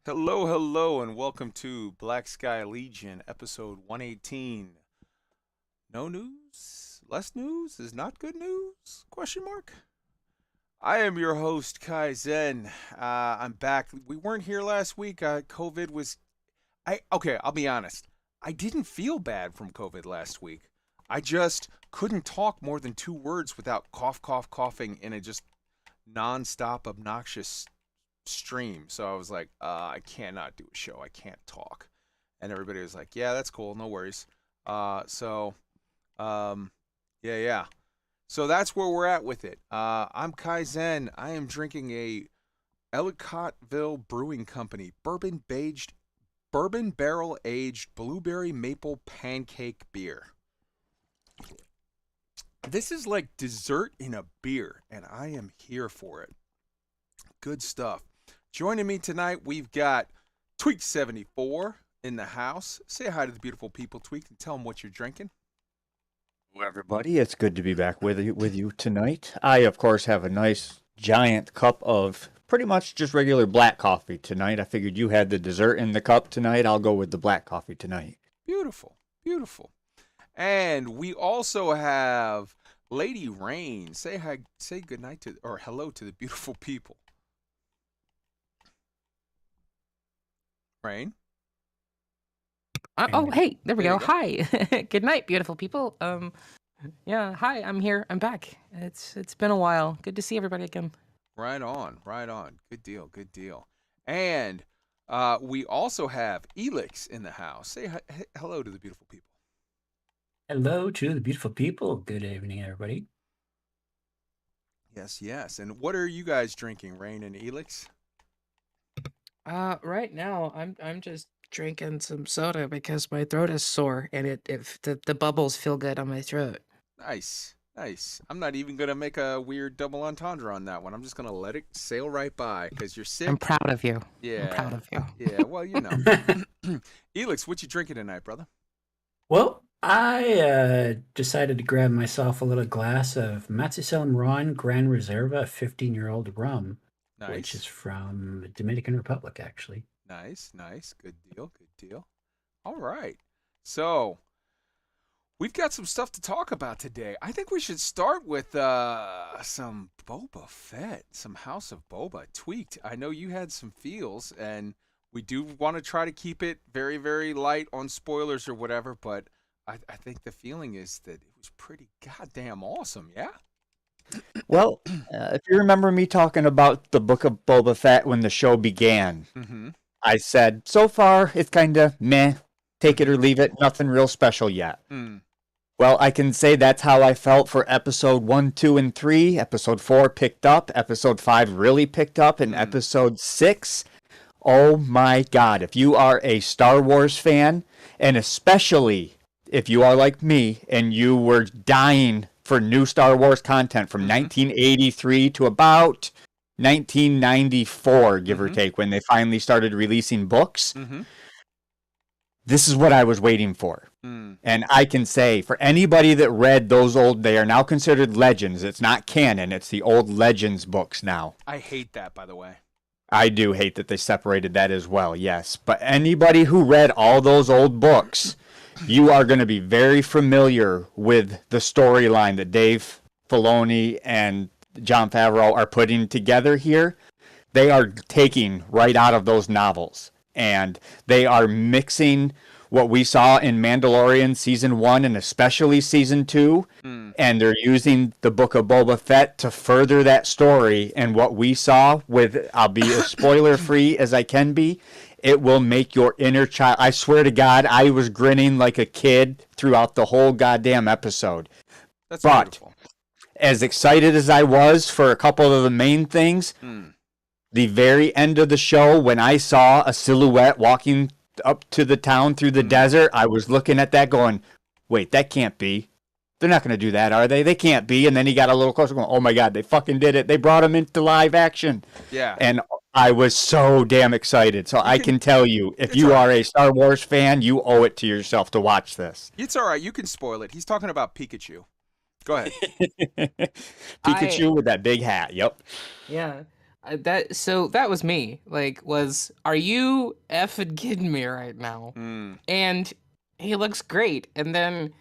Hello, hello, and welcome to Black Sky Legion, episode 118. No news? Less news is not good news? Question mark. I am your host, Kai Zen. I'm back. We weren't here last week. COVID was. I'll be honest. I didn't feel bad from COVID last week. I just couldn't talk more than two words without coughing in a just non-stop obnoxious stream. So I was like, I cannot do a show. I can't talk. And everybody was like, yeah, that's cool. No worries. Um, yeah. So that's where we're at with it. I'm Kai Zen. I am drinking a Ellicottville Brewing Company bourbon barrel aged blueberry maple pancake beer. This is like dessert in a beer, and I am here for it. Good stuff. Joining me tonight, we've got Tweak74 in the house. Say hi to the beautiful people, Tweak, and tell them what you're drinking. Hello, everybody. It's good to be back with you tonight. I, of course, have a nice giant cup of pretty much just regular black coffee tonight. I figured you had the dessert in the cup tonight. I'll go with the black coffee tonight. Beautiful. And we also have Lady Rain. Say good night or hello to the beautiful people. Rain. Hey, there we There go. you go. Hi. Good night, beautiful people. Yeah, hi, I'm here. I'm back. It's been a while. Good to see everybody again. Right on. Good deal. And we also have Elix in the house. Say hello to the beautiful people. Hello to the beautiful people. Good evening, everybody. Yes. And what are you guys drinking, Rain and Elix? Right now I'm just drinking some soda because my throat is sore and the bubbles feel good on my throat. Nice. I'm not even going to make a weird double entendre on that one. I'm just going to let it sail right by because you're sick. I'm proud of you. Yeah. I'm proud of you. Yeah, well, you know. Elix, what you drinking tonight, brother? Well, I decided to grab myself a little glass of Matsusalem Ron Gran Reserva 15-year-old rum, Nice. which is from the Dominican Republic, actually. Nice. Good deal. All right. So, we've got some stuff to talk about today. I think we should start with some Boba Fett, some House of Boba. Tweaked. I know you had some feels, and we do want to try to keep it very, very light on spoilers or whatever, but I think the feeling is that it was pretty goddamn awesome, yeah? Well, if you remember me talking about the Book of Boba Fett when the show began, Mm-hmm. I said, so far, it's kind of meh, take it or leave it, nothing real special yet. Mm. Well, I can say that's how I felt for episode 1, 2, and 3. Episode 4 picked up. Episode 5 really picked up. And episode 6, oh my God. If you are a Star Wars fan, and especially if you are like me and you were dying for new Star Wars content from 1983 to about 1994, give or take, when they finally started releasing books, this is what I was waiting for. And I can say, for anybody that read those they are now considered legends. It's not canon. It's the old legends books now. I hate that, by the way. I do hate that they separated that as well, yes. But anybody who read all those old books, you are going to be very familiar with the storyline that Dave Filoni and Jon Favreau are putting together here. They are taking right out of those novels. And they are mixing what we saw in Mandalorian Season 1 and especially Season 2. And they're using the Book of Boba Fett to further that story. And what we saw with, I'll be as spoiler-free as I can be, it will make your inner child. I swear to God, I was grinning like a kid throughout the whole goddamn episode. That's but beautiful. As excited as I was for a couple of the main things, the very end of the show, when I saw a silhouette walking up to the town through the desert, I was looking at that going, wait, that can't be. They're not going to do that, are they? They can't be. And then he got a little closer going, oh my God, they fucking did it. They brought him into live action. Yeah. And I was so damn excited. So I can tell you, if you are a Star Wars fan, you owe it to yourself to watch this. It's all right. You can spoil it. He's talking about Pikachu. Go ahead. Pikachu with that big hat. Yep. Yeah. that was me. Like, are you effing kidding me right now? Mm. And he looks great. And then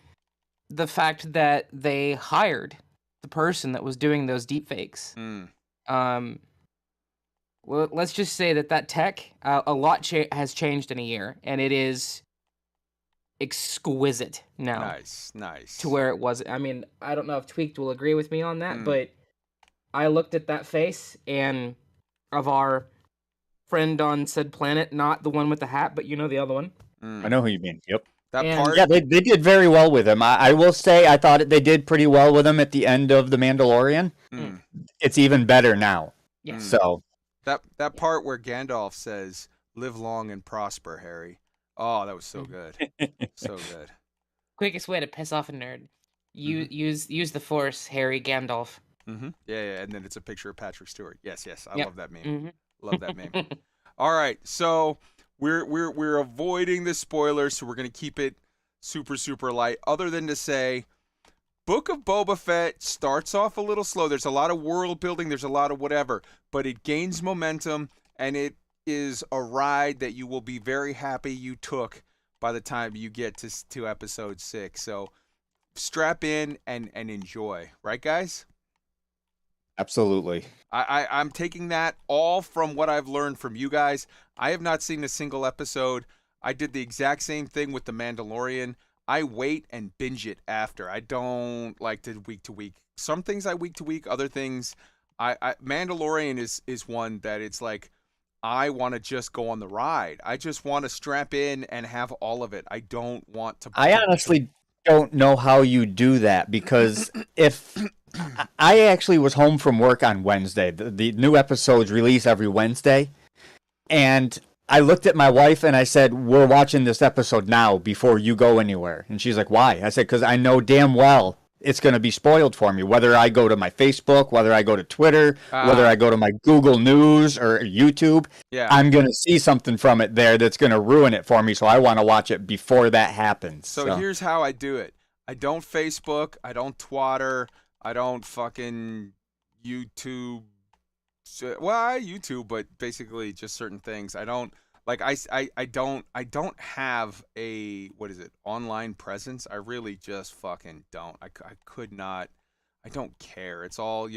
the fact that they hired the person that was doing those deepfakes. Mm. Well, let's just say that tech, a lot has changed in a year, and it is exquisite now. Nice. To where it was. I mean, I don't know if Tweaked will agree with me on that, Mm. but I looked at that face and of our friend on said planet, not the one with the hat, but you know the other one. I know who you mean. Yep. That And- part. Yeah, they did very well with him. I will say I thought they did pretty well with him at the end of The Mandalorian. Mm. It's even better now. Yes. So That part where Gandalf says, "Live long and prosper, Harry." Oh, that was so good. So good. Quickest way to piss off a nerd. Mm-hmm. Use the Force, Harry Gandalf. Mm-hmm. Yeah, and then it's a picture of Patrick Stewart. Yes, I Yep. love that meme. Mm-hmm. Love that meme. All right, so we're avoiding the spoilers, so we're gonna keep it super light. Other than to say, Book of Boba Fett starts off a little slow. There's a lot of world building. There's a lot of whatever, but it gains momentum, and it is a ride that you will be very happy you took by the time you get to episode 6. So strap in and enjoy, right, guys? absolutely. I'm taking that all from what I've learned from you guys. I have not seen a single episode. I did the exact same thing with The Mandalorian. I wait and binge it after. I don't like to week to week. Some things I week to week. Other things, Mandalorian is one that it's like I want to just go on the ride. I just want to strap in and have all of it. I don't want to. I honestly don't know how you do that because if I actually was home from work on Wednesday, the new episodes release every Wednesday, and I looked at my wife and I said, "We're watching this episode now before you go anywhere." And she's like, "Why?" I said, "Because I know damn well it's going to be spoiled for me. Whether I go to my Facebook, whether I go to Twitter, whether I go to my Google News or YouTube, Yeah. I'm going to see something from it there that's going to ruin it for me. So I want to watch it before that happens." So here's how I do it. I don't Facebook. I don't Twitter. I don't fucking YouTube. Well, I YouTube, but basically just certain things. I don't like. I don't have a online presence. I really just fucking don't. I could not. I don't care. It's all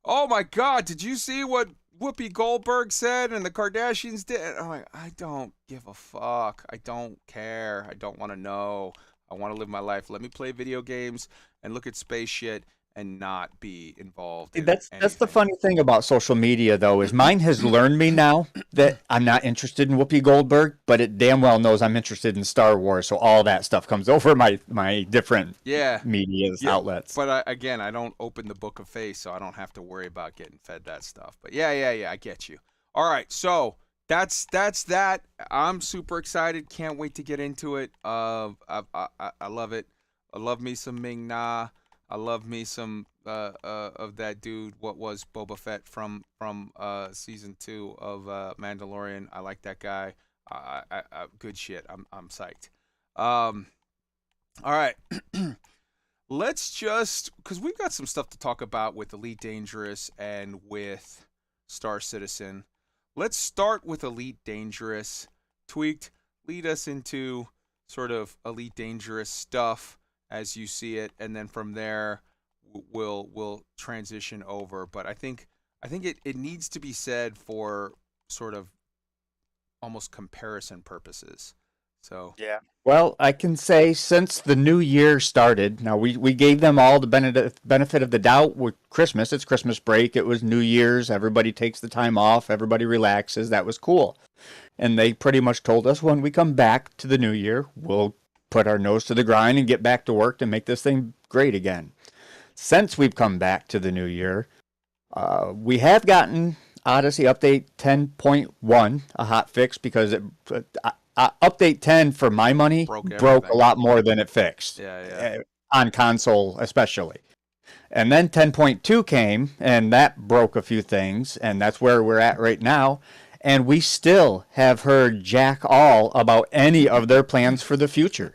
Oh my God! Did you see what Whoopi Goldberg said and the Kardashians did? I'm like, I don't give a fuck. I don't care. I don't want to know. I want to live my life. Let me play video games and look at space shit and not be involved. That's the funny thing about social media, though, is mine has learned me now that I'm not interested in Whoopi Goldberg, but it damn well knows I'm interested in Star Wars, so all that stuff comes over my different media outlets. But I don't open the book of face, so I don't have to worry about getting fed that stuff. But yeah, I get you. All right, so that's that. I'm super excited. Can't wait to get into it. I love it. I love me some Ming Na. I love me some of that dude. What was Boba Fett from season 2 of Mandalorian? I like that guy. Good shit. I'm psyched. All right. Let's just, because we've got some stuff to talk about with Elite Dangerous and with Star Citizen. Let's start with Elite Dangerous. Tweaked, lead us into sort of Elite Dangerous stuff as you see it, and then from there we'll transition over. But I think it needs to be said for sort of almost comparison purposes. So yeah. Well, I can say since the new year started, now we gave them all the benefit of the doubt with Christmas. It's Christmas break. It was New Year's. Everybody takes the time off. Everybody relaxes. That was cool. And they pretty much told us when we come back to the new year, we'll put our nose to the grind and get back to work to make this thing great again. Since we've come back to the new year, we have gotten Odyssey Update 10.1 a hot fix because Update 10 for my money broke a lot more than it fixed. Yeah. On console especially. And then 10.2 came and that broke a few things, and that's where we're at right now. And we still have heard jack all about any of their plans for the future.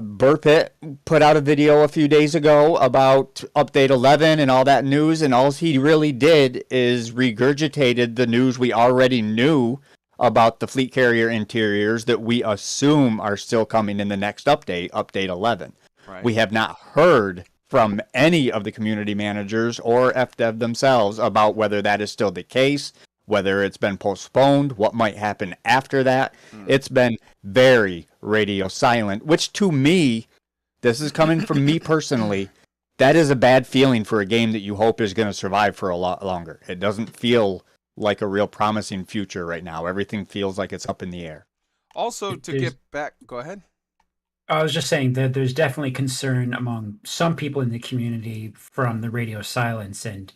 Burpit put out a video a few days ago about Update 11 and all that news, and all he really did is regurgitated the news we already knew about the fleet carrier interiors that we assume are still coming in the next update, Update 11. Right. We have not heard from any of the community managers or FDev themselves about whether that is still the case, whether it's been postponed, what might happen after that. It's been very radio silent, which to me, this is coming from me personally, that is a bad feeling for a game that you hope is going to survive for a lot longer. It doesn't feel like a real promising future right now. Everything feels like it's up in the air. Also, to get back, go ahead. I was just saying that there's definitely concern among some people in the community from the radio silence, and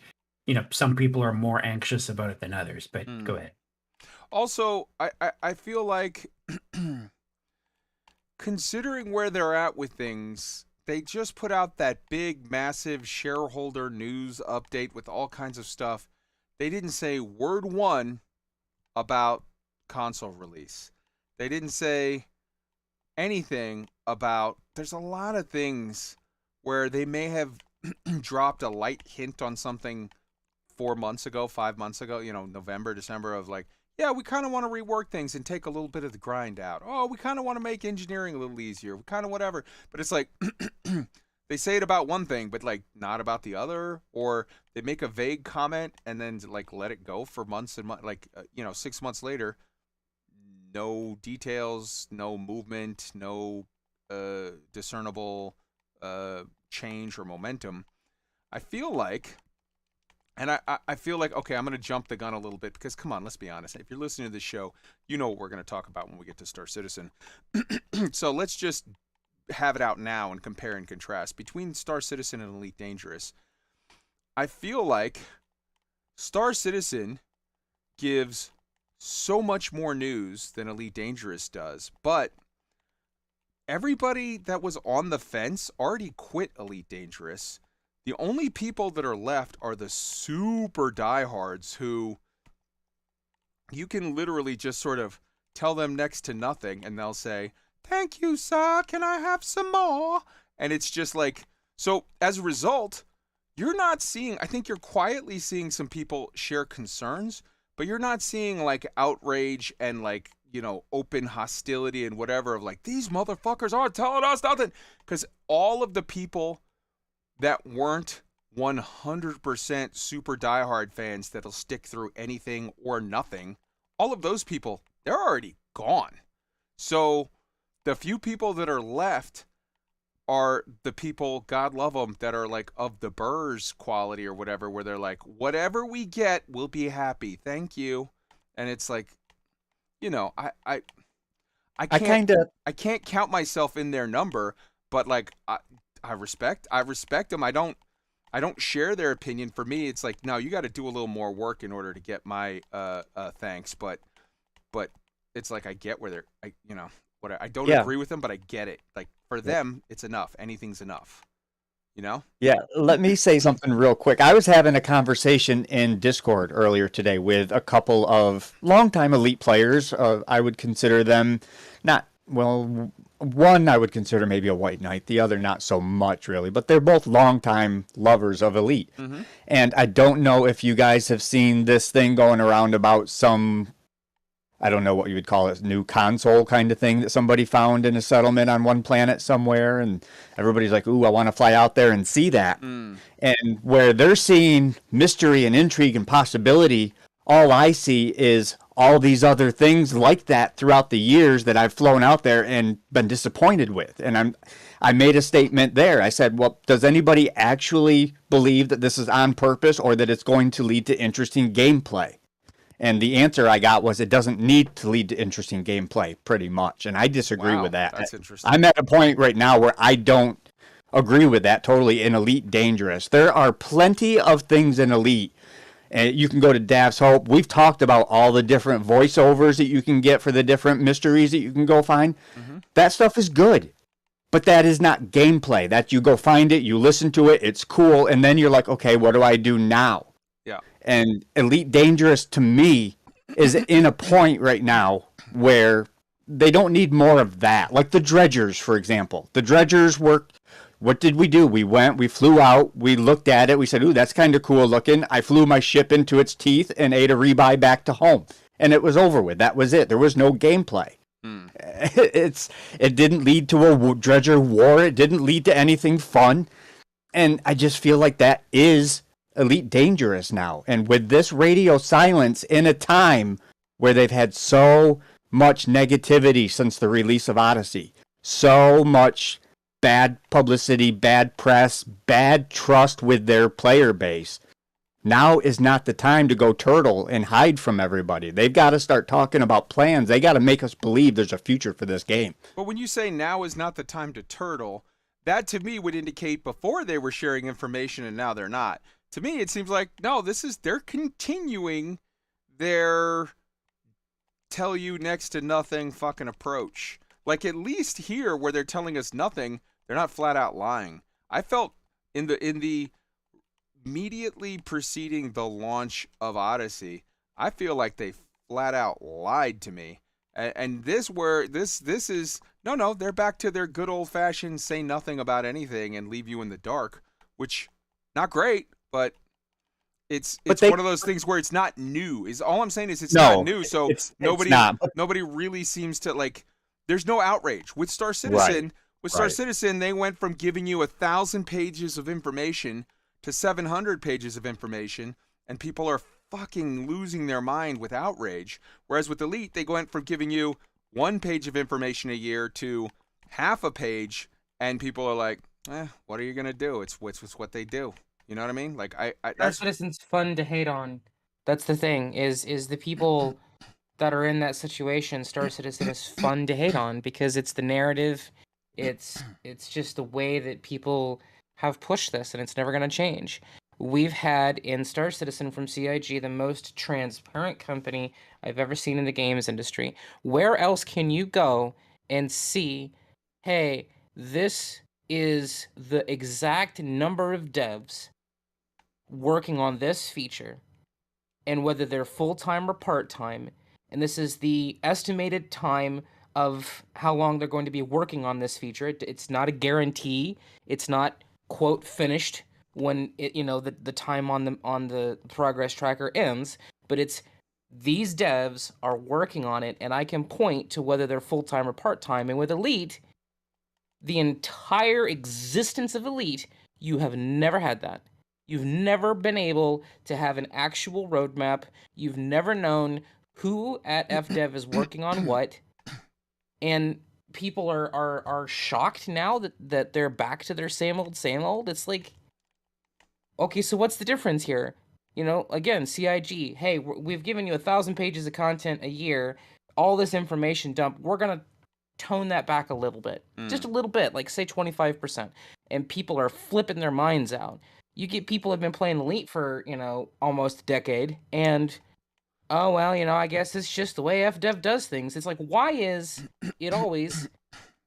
some people are more anxious about it than others. But go ahead. Also, I feel like considering where they're at with things, they just put out that big, massive shareholder news update with all kinds of stuff. They didn't say word one about console release. They didn't say anything about, there's a lot of things where they may have dropped a light hint on something 4 months ago, 5 months ago, November, December, of like, yeah, we kind of want to rework things and take a little bit of the grind out. Oh, we kind of want to make engineering a little easier. We kind of whatever. But it's like, they say it about one thing, but like not about the other, or they make a vague comment and then like let it go for months and months, like, 6 months later, no details, no movement, no discernible change or momentum. I feel like, and I feel like, okay, I'm going to jump the gun a little bit because, come on, let's be honest. If you're listening to this show, you know what we're going to talk about when we get to Star Citizen. So let's just have it out now and compare and contrast between Star Citizen and Elite Dangerous. I feel like Star Citizen gives so much more news than Elite Dangerous does, but everybody that was on the fence already quit Elite Dangerous. The only people that are left are the super diehards who you can literally just sort of tell them next to nothing and they'll say, "Thank you, sir. Can I have some more?" And it's just like, so as a result, you're not seeing, I think you're quietly seeing some people share concerns, but you're not seeing like outrage and like, open hostility and whatever of like, these motherfuckers aren't telling us nothing. Because all of the people that weren't 100% super diehard fans that'll stick through anything or nothing, all of those people, they're already gone. So the few people that are left are the people, God love them, that are like of the Burrs quality or whatever, where they're like, whatever we get, we'll be happy. Thank you. And it's like, I can't count myself in their number, but like, I respect them. I don't share their opinion. For me, it's like, no, you got to do a little more work in order to get my thanks. But it's like, I get where they're, I don't agree with them, but I get it. Like for them, it's enough. Anything's enough. Yeah, let me say something real quick. I was having a conversation in Discord earlier today with a couple of longtime Elite players. I would consider them one I would consider maybe a white knight, the other not so much really, but they're both longtime lovers of Elite. Mm-hmm. And I don't know if you guys have seen this thing going around about some, I don't know what you would call it, new console kind of thing that somebody found in a settlement on one planet somewhere, and everybody's like, ooh, I want to fly out there and see that. And where they're seeing mystery and intrigue and possibility, all I see is all these other things like that throughout the years that I've flown out there and been disappointed with. And I made a statement there. I said, well, does anybody actually believe that this is on purpose or that it's going to lead to interesting gameplay? And the answer I got was it doesn't need to lead to interesting gameplay, pretty much. And I disagree with that. That's interesting. I'm at a point right now where I don't agree with that totally in Elite Dangerous. There are plenty of things in Elite. And you can go to Dav's Hope. We've talked about all the different voiceovers that you can get for the different mysteries that you can go find. Mm-hmm. That stuff is good. But that is not gameplay. That you go find it, you listen to it, it's cool, and then you're like, okay, what do I do now? Yeah. And Elite Dangerous, to me, is in a point right now where they don't need more of that. Like the dredgers, for example. The dredgers were, what did we do? We went, we flew out, we looked at it, we said, ooh, that's kind of cool looking. I flew my ship into its teeth and ate a rebuy back to home. And it was over with. That was it. There was no gameplay. It didn't lead to a dredger war. It didn't lead to anything fun. And I just feel like that is Elite Dangerous now. And with this radio silence in a time where they've had so much negativity since the release of Odyssey, so much bad publicity, bad press, bad trust with their player base, now is not the time to go turtle and hide from everybody. They've got to start talking about plans. They got to make us believe there's a future for this game. But when you say now is not the time to turtle, that to me would indicate before they were sharing information and now they're not. To me, it seems like, no, they're continuing their tell you next to nothing fucking approach. Like, at least here where they're telling us nothing, they're not flat out lying. I felt in the immediately preceding the launch of Odyssey, I feel like they flat out lied to me. And this is no, they're back to their good old fashioned say nothing about anything and leave you in the dark, which not great, but it's one of those things where it's not new. Is all I'm saying is it's not new. So nobody really seems to like. There's no outrage with Star Citizen. Right. With Star Citizen, they went from giving you 1,000 pages of information to 700 pages of information, and people are fucking losing their mind with outrage. Whereas with Elite, they went from giving you 1 page of information a year to half a page, and people are like, what are you gonna do? It's what they do. You know what I mean? Like Star Citizen's fun to hate on. That's the thing. Is the people that are in that situation, Star Citizen is fun to hate on because it's the narrative. It's just the way that people have pushed this, and it's never going to change. We've had in Star Citizen from CIG the most transparent company I've ever seen in the games industry. Where else can you go and see, hey, this is the exact number of devs working on this feature, and whether they're full-time or part-time, and this is the estimated time of how long they're going to be working on this feature. It's not a guarantee. It's not, quote, finished when the time on the progress tracker ends, but it's these devs are working on it, and I can point to whether they're full-time or part-time. And with Elite, the entire existence of Elite, you have never had that. You've never been able to have an actual roadmap. You've never known who at FDev is working on what. And people are shocked now that they're back to their same old. It's like, okay, so what's the difference here? Again, CIG, hey, we've given you 1,000 pages of content a year, all this information dump. We're going to tone that back a little bit. Just a little bit, like say 25%. And people are flipping their minds out. You get people have been playing Elite for, almost a decade, and oh, well, I guess it's just the way FDev does things. It's like, why is it always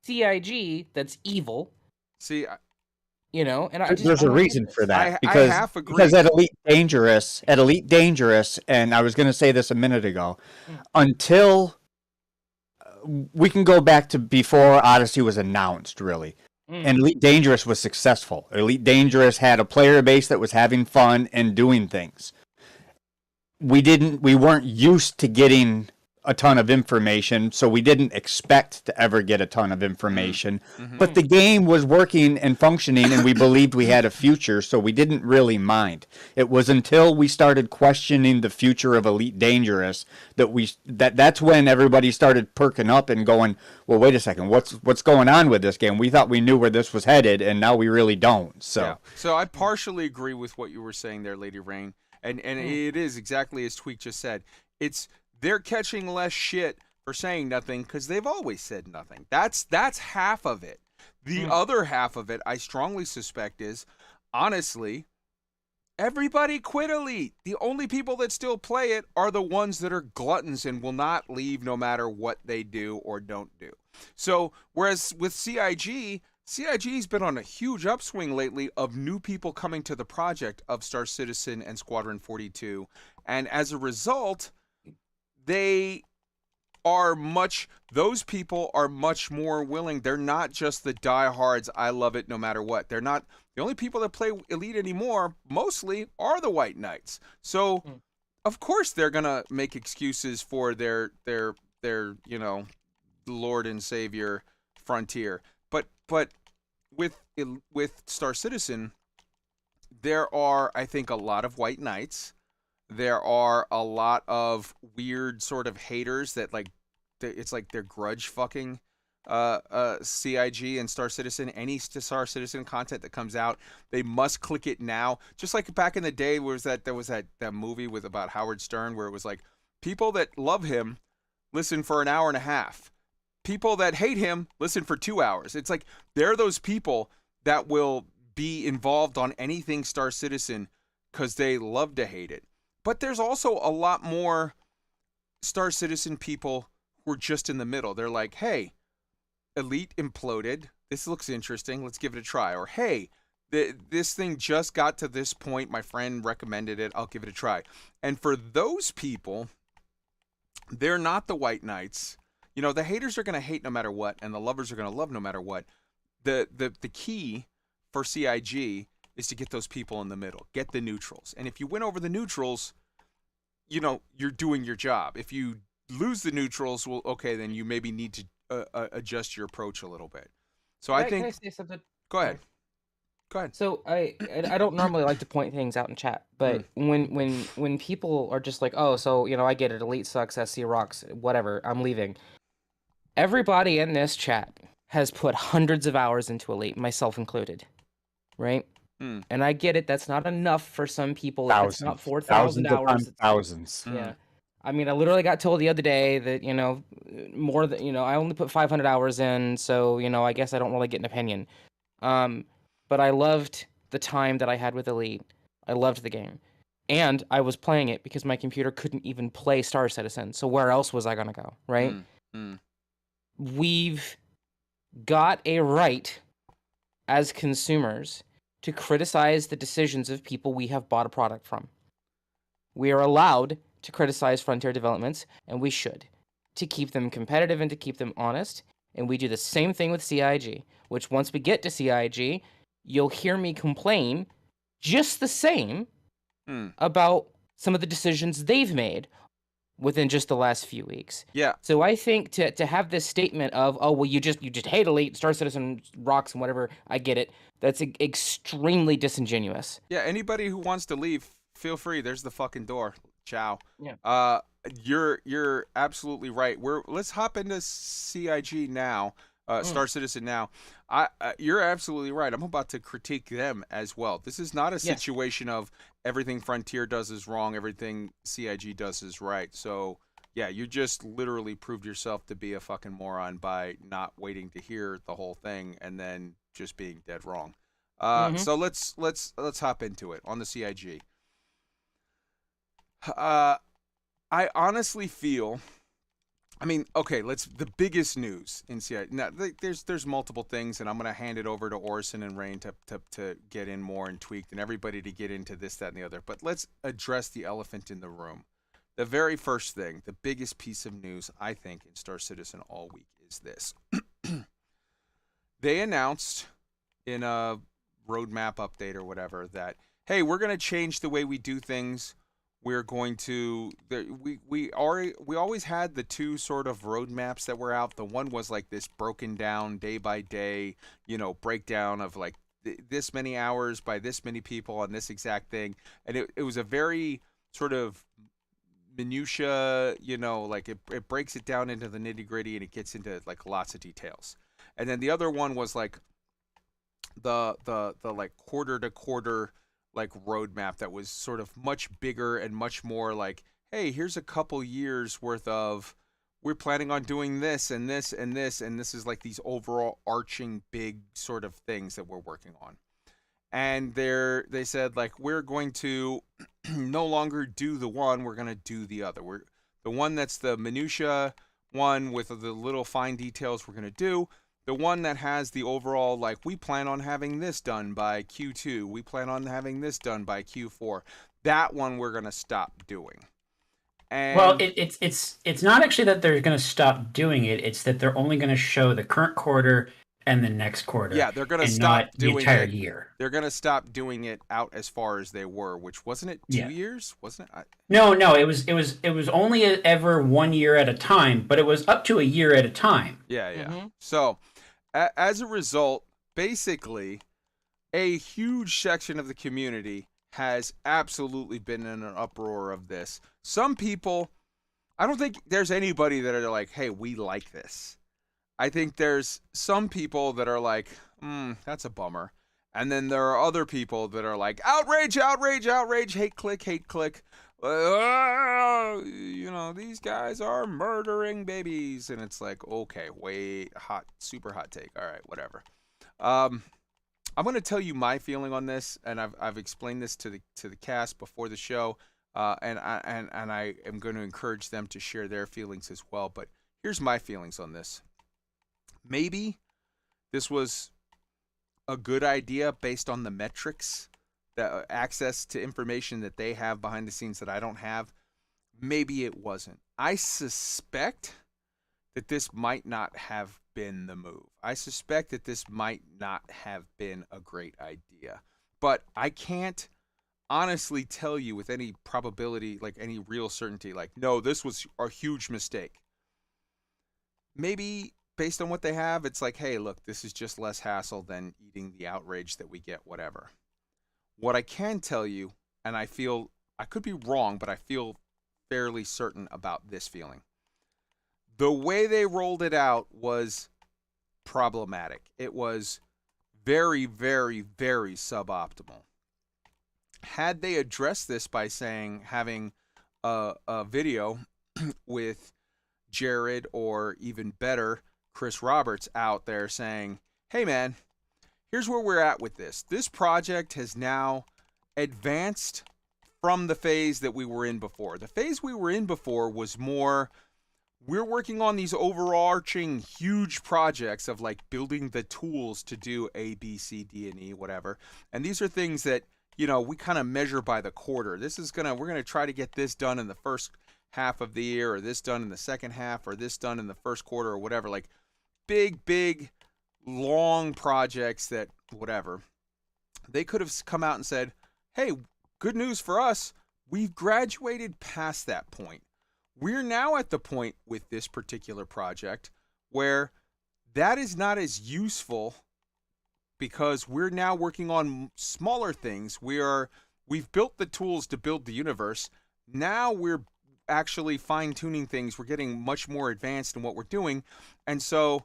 CIG that's evil? See, and there's a reason for that. I half agree. Because at Elite Dangerous, and I was going to say this a minute ago, until we can go back to before Odyssey was announced, really. And Elite Dangerous was successful. Elite Dangerous had a player base that was having fun and doing things. We weren't used to getting a ton of information, so we didn't expect to ever get a ton of information. But the game was working and functioning, and we believed we had a future, so we didn't really mind. It was until we started questioning the future of Elite Dangerous that's when everybody started perking up and going, well, wait a second, what's going on with this game? We thought we knew where this was headed, and now we really don't. So I partially agree with what you were saying there, Lady Rain. And it is exactly as Tweak just said. They're catching less shit for saying nothing because they've always said nothing. That's half of it. The other half of it, I strongly suspect, is, honestly, everybody quit Elite. The only people that still play it are the ones that are gluttons and will not leave no matter what they do or don't do. So, whereas with CIG's been on a huge upswing lately of new people coming to the project of Star Citizen and Squadron 42. And as a result, they those people are much more willing. They're not just the diehards, I love it no matter what. They're not the only people that play Elite anymore, mostly are the White Knights. So of course they're gonna make excuses for their Lord and Savior Frontier. But with Star Citizen, there are, I think, a lot of White Knights. There are a lot of weird sort of haters that it's like they're grudge fucking CIG and Star Citizen. Any Star Citizen content that comes out, they must click it now. Just like back in the day, there was that movie with about Howard Stern where it was like people that love him listen for an hour and a half. People that hate him listen for 2 hours. It's like they're those people that will be involved on anything Star Citizen because they love to hate it. But there's also a lot more Star Citizen people who are just in the middle. They're like, hey, Elite imploded. This looks interesting. Let's give it a try. Or, hey, this thing just got to this point. My friend recommended it. I'll give it a try. And for those people, they're not the White Knights. You know, the haters are going to hate no matter what, and the lovers are going to love no matter what. The key for CIG is to get those people in the middle, get the neutrals. And if you win over the neutrals, you know, you're doing your job. If you lose the neutrals, well, okay, then you maybe need to adjust your approach a little bit. So I think... Can I say something? Go ahead. Go ahead. So I don't normally like to point things out in chat, but when people are just like, oh, so, you know, I get it, Elite sucks, SC rocks, whatever, I'm leaving. Everybody in this chat has put hundreds of hours into Elite, myself included, right? And I get it, that's not enough for some people. Thousands. It's not 4,000 hours. Thousands. Yeah. I mean, I literally got told the other day that, you know, more than, you know, I only put 500 hours in, so, you know, I guess I don't really get an opinion. But I loved the time that I had with Elite. I loved the game. And I was playing it because my computer couldn't even play Star Citizen, so where else was I going to go, right? We've got a right as consumers to criticize the decisions of people we have bought a product from. We are allowed to criticize Frontier developments, and we should, to keep them competitive and to keep them honest. And we do the same thing with CIG, which once we get to CIG, you'll hear me complain just the same about some of the decisions they've made within just the last few weeks. Yeah. So I think to have this statement of, oh, well, you just hate Elite, Star Citizen rocks and whatever, I get it. That's extremely disingenuous. Yeah, anybody who wants to leave, feel free. There's the fucking door. Ciao. Yeah. You're absolutely right. Let's hop into CIG now. Star Citizen now. You're absolutely right. I'm about to critique them as well. This is not a situation of everything Frontier does is wrong, everything CIG does is right. So, yeah, you just literally proved yourself to be a fucking moron by not waiting to hear the whole thing and then just being dead wrong. So let's hop into it on the CIG. I honestly feel, I mean, okay, the biggest news in CIG. Now, there's multiple things, and I'm going to hand it over to Orson and Rain to get in more and tweaked, and everybody to get into this, that, and the other. But let's address the elephant in the room. The very first thing, the biggest piece of news, I think, in Star Citizen all week is this. They announced in a roadmap update or whatever that, hey, we're going to change the way we do things. We're going to we always had the two sort of roadmaps that were out. The one was like this broken down day by day, you know, breakdown of like this many hours by this many people on this exact thing, and it was a very sort of minutia, you know, like it breaks it down into the nitty gritty and it gets into like lots of details. And then the other one was like the like quarter to quarter like roadmap that was sort of much bigger and much more like, hey, here's a couple years worth of, we're planning on doing this and this and this, and this is like these overall arching big sort of things that we're working on. And they said like, we're going to no longer do the one, we're going to do the other. We're the one that's the minutia one with the little fine details we're going to do. The one that has the overall, like, we plan on having this done by Q2. We plan on having this done by Q4. That one we're going to stop doing. Well, And it's not actually that they're going to stop doing it. It's that they're only going to show the current quarter and the next quarter, yeah, they're going to and stop not the doing entire it. year. They're going to stop doing it out as far as they were, which wasn't it 2 Yeah. years? Wasn't it? No, no, it was only ever 1 year at a time, but it was up to a year at a time. Yeah, yeah. Mhm. So, as a result, basically, a huge section of the community has absolutely been in an uproar of this. Some people, I don't think there's anybody that are like, hey, we like this. I think there's some people that are like, that's a bummer. And then there are other people that are like, outrage, outrage, outrage, hate click, hate click. These guys are murdering babies. And it's like, okay, wait, hot, super hot take. All right, whatever. I'm going to tell you my feeling on this, and I've explained this to the cast before the show, and I am going to encourage them to share their feelings as well. But here's my feelings on this. Maybe this was a good idea based on the metrics, the access to information that they have behind the scenes that I don't have. Maybe it wasn't. I suspect that this might not have been the move. I suspect that this might not have been a great idea. But I can't honestly tell you with any probability, like any real certainty, like, no, this was a huge mistake. Maybe based on what they have, it's like, hey, look, this is just less hassle than eating the outrage that we get, whatever. What I can tell you, and I feel, I could be wrong, but I feel fairly certain about this feeling. The way they rolled it out was problematic. It was very, very, very suboptimal. Had they addressed this by having a video with Jared, or even better, Chris Roberts out there saying, hey man, here's where we're at with this. This project has now advanced from the phase that we were in before. The phase we were in before was more, we're working on these overarching huge projects of like building the tools to do A, B, C, D, and E, whatever. And these are things that, we kind of measure by the quarter. We're going to try to get this done in the first half of the year, or this done in the second half, or this done in the first quarter, or whatever. Like big, long projects that, whatever. They could have come out and said, hey, good news for us. We've graduated past that point. We're now at the point with this particular project where that is not as useful because we're now working on smaller things. We've built the tools to build the universe. Now we're actually fine-tuning things. We're getting much more advanced in what we're doing. And so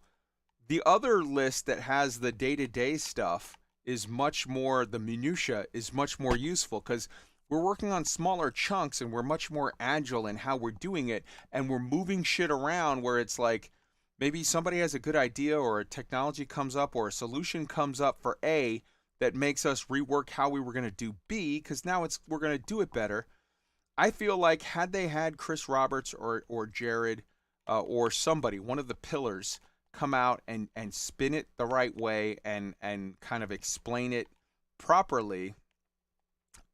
the other list that has the day-to-day stuff is much more, the minutia is much more useful because we're working on smaller chunks and we're much more agile in how we're doing it, and we're moving shit around where it's like maybe somebody has a good idea or a technology comes up or a solution comes up for A that makes us rework how we were going to do B because now we're going to do it better. I feel like had they had Chris Roberts or Jared or somebody, one of the pillars, come out and spin it the right way and kind of explain it properly,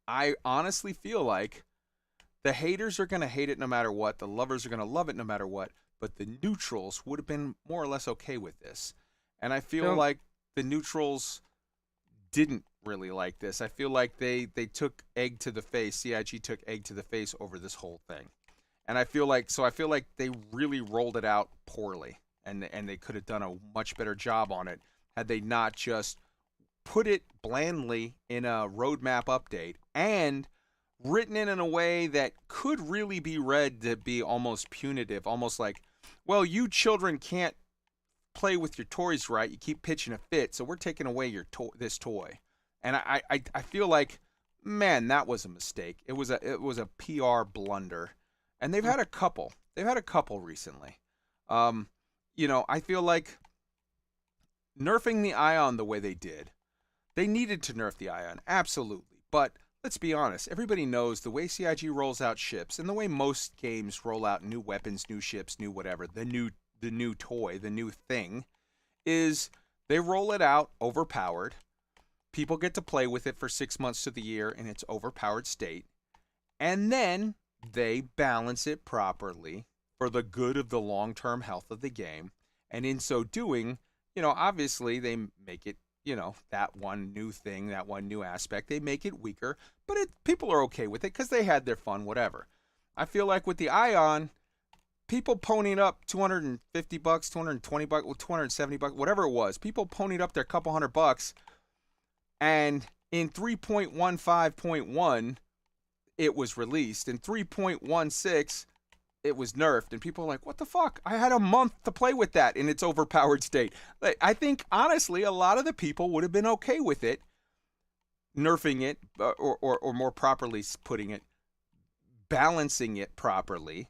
I honestly feel like the haters are going to hate it no matter what. The lovers are going to love it no matter what. But the neutrals would have been more or less okay with this. And I feel like the neutrals didn't really like this. I feel like they took egg to the face. CIG took egg to the face over this whole thing. And I feel like they really rolled it out poorly. And they could have done a much better job on it had they not just put it blandly in a roadmap update and written it in a way that could really be read to be almost punitive, almost like, well, you children can't play with your toys right. You keep pitching a fit, so we're taking away this toy. And I feel like, man, that was a mistake. It was a PR blunder, and they've had a couple. They've had a couple recently. I feel like nerfing the Ion the way they did. They needed to nerf the Ion, absolutely. But let's be honest, everybody knows the way CIG rolls out ships and the way most games roll out new weapons, new ships, new whatever, the new toy, the new thing, is they roll it out overpowered. People get to play with it for 6 months to the year in its overpowered state. And then they balance it properly for the good of the long-term health of the game. And in so doing, obviously they make it, that one new thing, that one new aspect, they make it weaker, but people are okay with it because they had their fun, whatever. I feel like with the Ion, people ponying up $250, $220, $270, whatever it was, people ponied up their couple $100, and in 3.15.1, it was released. In 3.16, it was nerfed, and people are like, what the fuck? I had a month to play with that in its overpowered state. I think, honestly, a lot of the people would have been okay with it, nerfing it, or more properly putting it, balancing it properly,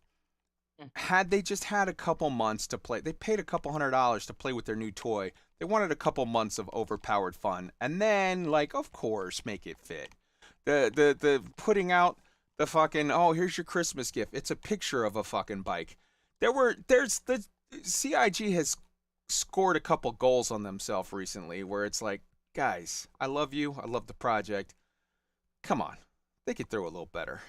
had they just had a couple months to play. They paid a couple $100 to play with their new toy. They wanted a couple months of overpowered fun, and then, like, of course, make it fit. The putting out the fucking, oh, here's your Christmas gift. It's a picture of a fucking bike. There's the CIG has scored a couple goals on themselves recently where it's like, guys, I love you. I love the project. Come on. They could throw a little better.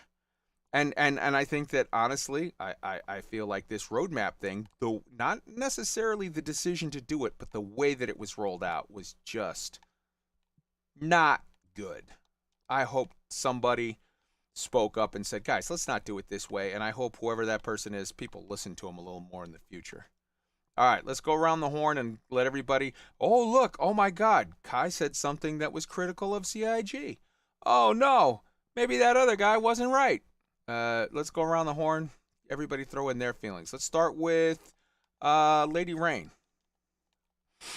And I think that, honestly, I feel like this roadmap thing, though not necessarily the decision to do it, but the way that it was rolled out was just not good. I hope somebody spoke up and said, guys, let's not do it this way. And I hope whoever that person is, people listen to him a little more in the future. All right, let's go around the horn and let everybody, oh, look, oh my God, Kai said something that was critical of CIG. Oh no, maybe that other guy wasn't right. Let's go around the horn. Everybody throw in their feelings. Let's start with Lady Rain.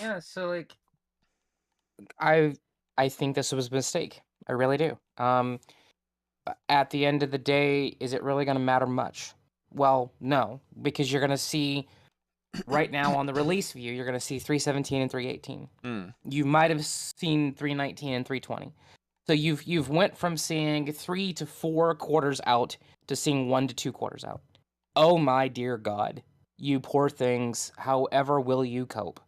Yeah, so like I think this was a mistake. I really do. At the end of the day, is it really going to matter much? Well, no, because you're going to see right now on the release view, you're going to see 317 and 318. You might have seen 319 and 320. So you've went from seeing 3 to 4 quarters out to seeing 1 to 2 quarters out. Oh my dear God, you poor things. However will you cope?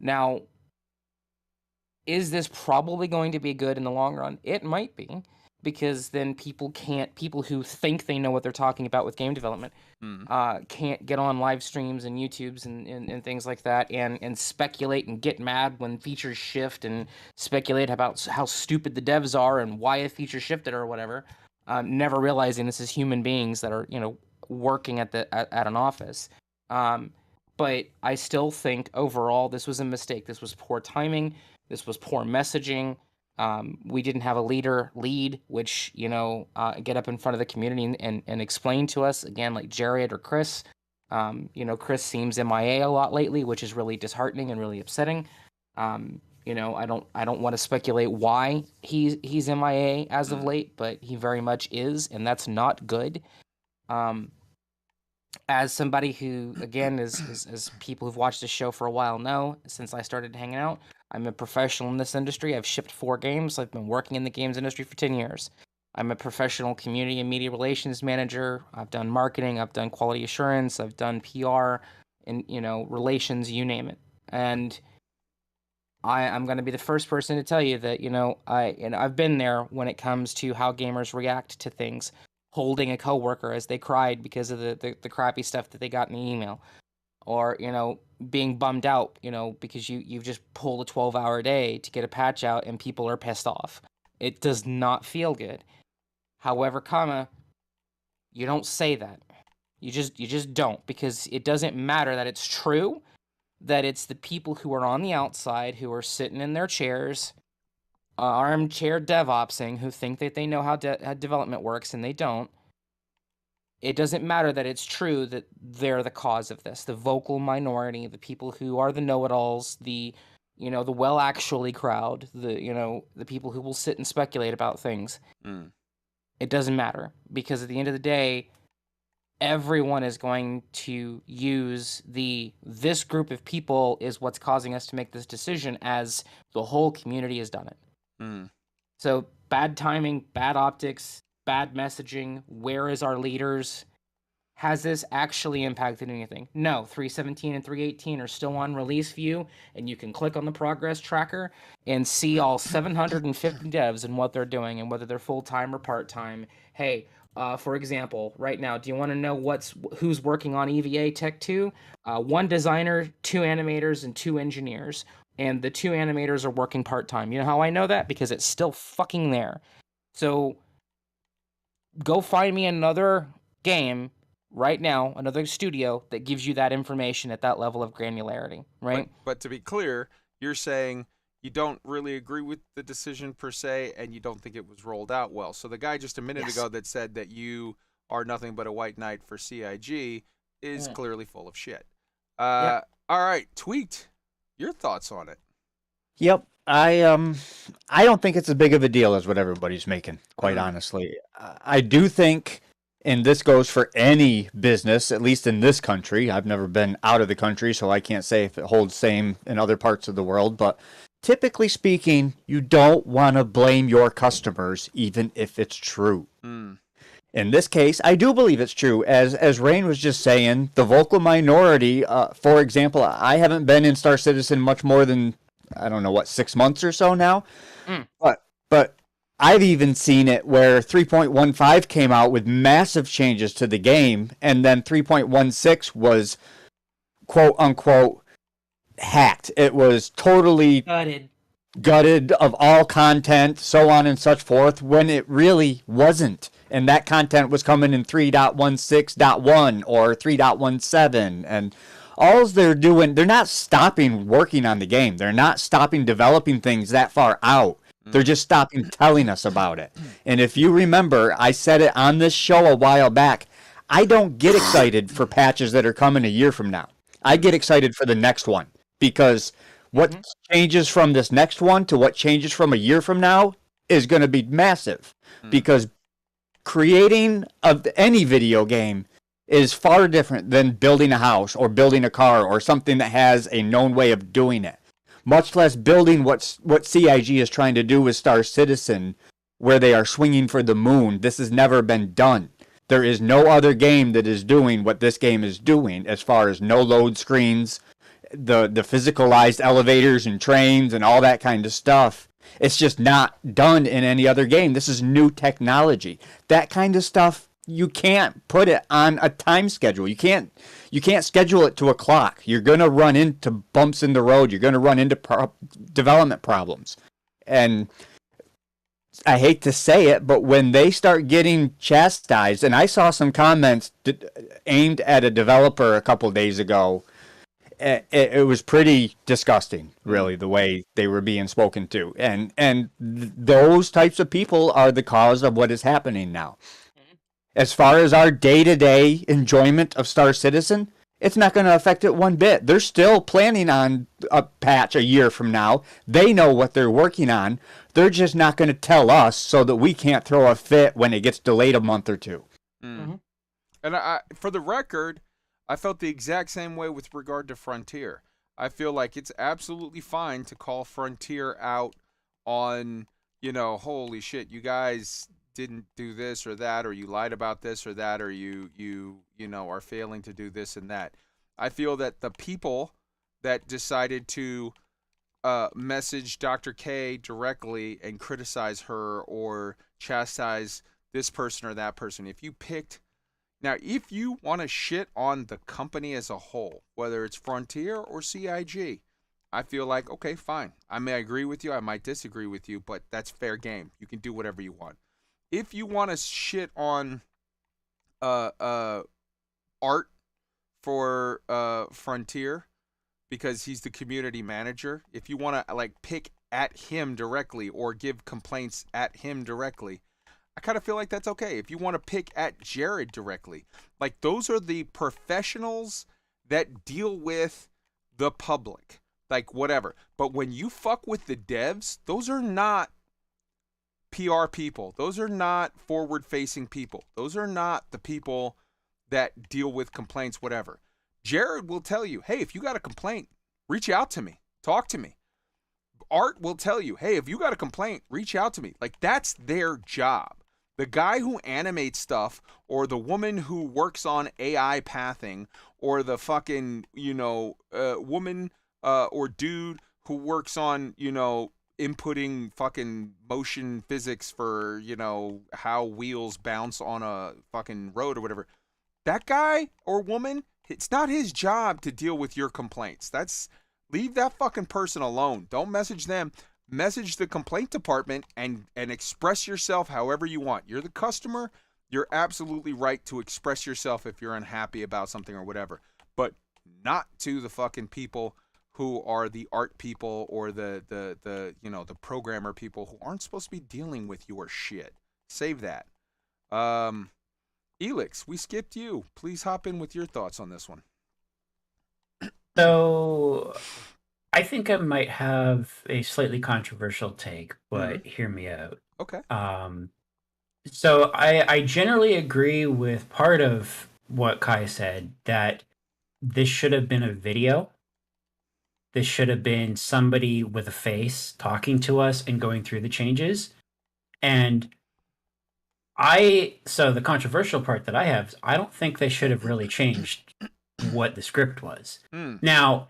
Now, is this probably going to be good in the long run? It might be, because then people who think they know what they're talking about with game development can't get on live streams and YouTubes and things like that and speculate and get mad when features shift and speculate about how stupid the devs are and why a feature shifted or whatever, never realizing this is human beings that are working at an office. But I still think overall this was a mistake. This was poor timing. This was poor messaging. We didn't have a lead, which, get up in front of the community and explain to us, again, like Jared or Chris. Chris seems MIA a lot lately, which is really disheartening and really upsetting. I don't want to speculate why he's MIA as of late, but he very much is, and that's not good. As somebody who, again, as people who've watched the show for a while know, since I started hanging out, I'm a professional in this industry. I've shipped 4 games. I've been working in the games industry for 10 years. I'm a professional community and media relations manager. I've done marketing. I've done quality assurance. I've done PR and, relations, you name it. And I'm going to be the first person to tell you that, I've been there when it comes to how gamers react to things, holding a coworker as they cried because of the crappy stuff that they got in the email. Or, being bummed out, because you've just pulled a 12-hour day to get a patch out and people are pissed off. It does not feel good. However, you don't say that. You just don't, because it doesn't matter that it's true, that it's the people who are on the outside, who are sitting in their chairs, armchair DevOpsing, who think that they know how development works and they don't. It doesn't matter that it's true that they're the cause of this. The vocal minority, the people who are the know-it-alls, the well-actually crowd, the people who will sit and speculate about things. It doesn't matter, because at the end of the day, everyone is going to use this group of people is what's causing us to make this decision, as the whole community has done it. So bad timing, bad optics, bad messaging. Where is our leaders? Has this actually impacted anything? No. 317 and 318 are still on release view, and you can click on the progress tracker and see all 750 devs and what they're doing and whether they're full-time or part-time. Hey, For example, right now, do you want to know who's working on EVA Tech 2? One designer, 2 animators, and 2 engineers. And the 2 animators are working part-time. You know how I know that? Because it's still fucking there. So go find me another game right now, another studio that gives you that information at that level of granularity, right? But to be clear, you're saying you don't really agree with the decision per se, and you don't think it was rolled out well. So the guy just a minute ago that said that you are nothing but a white knight for CIG is clearly full of shit. All right, Tweet, your thoughts on it? Yep. I don't think it's as big of a deal as what everybody's making, quite honestly. I do think, and this goes for any business, at least in this country. I've never been out of the country, so I can't say if it holds same in other parts of the world, but typically speaking, you don't want to blame your customers, even if it's true. In this case, I do believe it's true. As Rain was just saying, the vocal minority, for example, I haven't been in Star Citizen much more than, I don't know, what, 6 months or so now? But I've even seen it where 3.15 came out with massive changes to the game, and then 3.16 was, quote unquote, hacked. It was totally gutted of all content, so on and such forth, when it really wasn't. And that content was coming in 3.16.1 or 3.17. And all they're doing, they're not stopping working on the game. They're not stopping developing things that far out. They're just stopping telling us about it. And if you remember, I said it on this show a while back, I don't get excited for patches that are coming a year from now. I get excited for the next one. Because what changes from this next one to what changes from a year from now is going to be massive. Because creating any video game is far different than building a house or building a car or something that has a known way of doing it. Much less building what CIG is trying to do with Star Citizen, where they are swinging for the moon. This has never been done. There is no other game that is doing what this game is doing as far as no load screens, the physicalized elevators and trains and all that kind of stuff. It's just not done in any other game. This is new technology. That kind of stuff, you can't put it on a time schedule. You can't schedule it to a clock. You're going to run into bumps in the road. You're going to run into development problems. And I hate to say it, but when they start getting chastised, and I saw some comments aimed at a developer a couple days ago, it was pretty disgusting, really, the way they were being spoken to. And those types of people are the cause of what is happening now. As far as our day-to-day enjoyment of Star Citizen, it's not going to affect it one bit. They're still planning on a patch a year from now. They know what they're working on. They're just not going to tell us so that we can't throw a fit when it gets delayed a month or two. And I, for the record, I felt the exact same way with regard to Frontier. I feel like it's absolutely fine to call Frontier out on, holy shit, you guys didn't do this or that, or you lied about this or that, or you are failing to do this and that. I feel that the people that decided to message Dr. K directly and criticize her or chastise this person or that person, if you want to shit on the company as a whole, whether it's Frontier or CIG, I feel like, okay, fine. I may agree with you, I might disagree with you, but that's fair game. You can do whatever you want. If you want to shit on Art for Frontier because he's the community manager, if you want to pick at him directly or give complaints at him directly, I kind of feel like that's okay. If you want to pick at Jared directly, those are the professionals that deal with the public, whatever. But when you fuck with the devs, those are not PR people. Those are not forward-facing people. Those are not the people that deal with complaints, whatever. Jared will tell you, hey, if you got a complaint, reach out to me. Talk to me. Art will tell you, hey, if you got a complaint, reach out to me. That's their job. The guy who animates stuff, or the woman who works on AI pathing, or the fucking, woman or dude who works on, inputting fucking motion physics for, you know, how wheels bounce on a fucking road or whatever. That guy or woman, it's not his job to deal with your complaints. Leave that fucking person alone. Don't message them. Message the complaint department and express yourself however you want. You're the customer. You're absolutely right to express yourself if you're unhappy about something or whatever. But not to the fucking people who are the art people or the you know, the programmer people who aren't supposed to be dealing with your shit. Save that. Elix, we skipped you. Please hop in with your thoughts on this one. So, I think I might have a slightly controversial take, but hear me out. Okay. So I generally agree with part of what Kai said, that this should have been a video. This should have been somebody with a face talking to us and going through the changes. And so the controversial part that I have, I don't think they should have really changed what the script was. Now,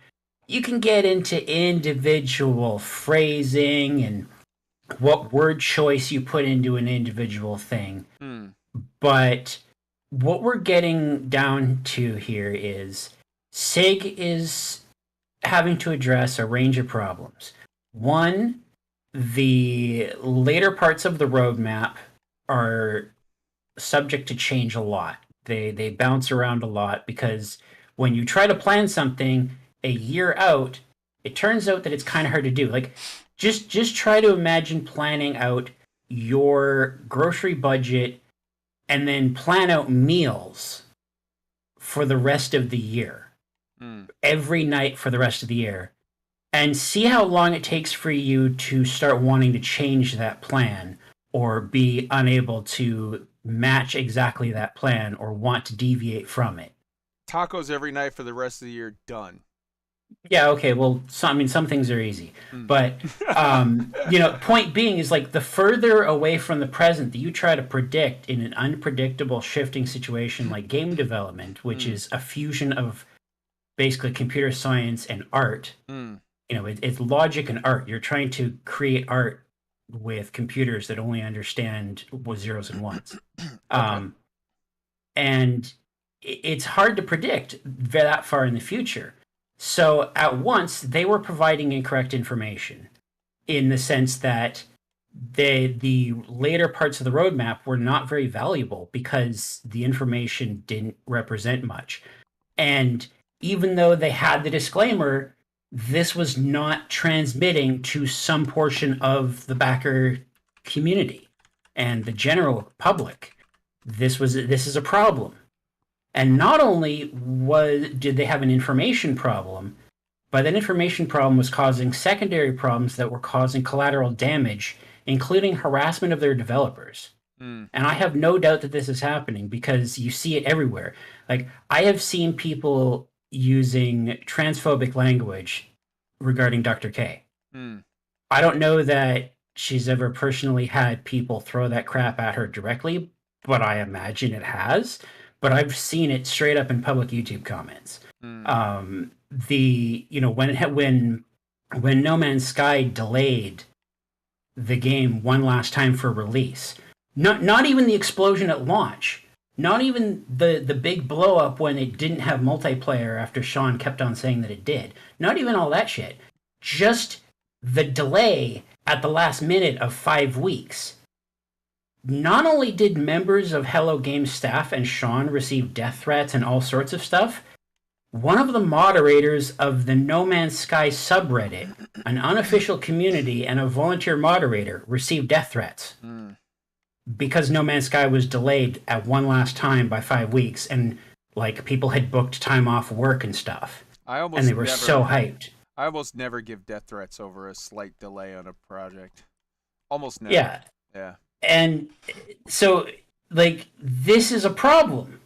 you can get into individual phrasing and what word choice you put into an individual thing. But what we're getting down to here is SIG is having to address a range of problems. One, the later parts of the roadmap are subject to change a lot. They bounce around a lot because when you try to plan something a year out, it turns out that it's kind of hard to do. Like, just try to imagine planning out your grocery budget and then plan out meals for the rest of the year. Every night for the rest of the year. And see how long it takes for you to start wanting to change that plan or be unable to match exactly that plan or want to deviate from it. Tacos every night for the rest of the year, done. Yeah, okay, well, some things are easy. But, you know, point being is, like, the further away from the present that you try to predict in an unpredictable shifting situation like game development, which is a fusion of basically computer science and art, you know, it's logic and art. You're trying to create art with computers that only understand zeros and ones. And it's hard to predict that far in the future. So at once, they were providing incorrect information in the sense that the later parts of the roadmap were not very valuable because the information didn't represent much. And even though they had the disclaimer, this was not transmitting to some portion of the backer community and the general public. This is a problem. And not only did they have an information problem, but that information problem was causing secondary problems that were causing collateral damage, including harassment of their developers. And I have no doubt that this is happening because you see it everywhere. Like, I have seen people using transphobic language regarding Dr. K. I don't know that she's ever personally had people throw that crap at her directly, but I imagine it has. But I've seen it straight up in public YouTube comments. You know, when No Man's Sky delayed the game one last time for release, not even the explosion at launch, not even the big blow up when it didn't have multiplayer after Sean kept on saying that it did, not even all that shit, just the delay at the last minute of 5 weeks. Not only did members of Hello Games staff and Sean receive death threats and all sorts of stuff, one of the moderators of the No Man's Sky subreddit, an unofficial community and a volunteer moderator, received death threats because No Man's Sky was delayed at one last time by 5 weeks, and like people had booked time off work and stuff, and they were so hyped. I almost never give death threats over a slight delay on a project. Almost never. Yeah. And so, like, this is a problem.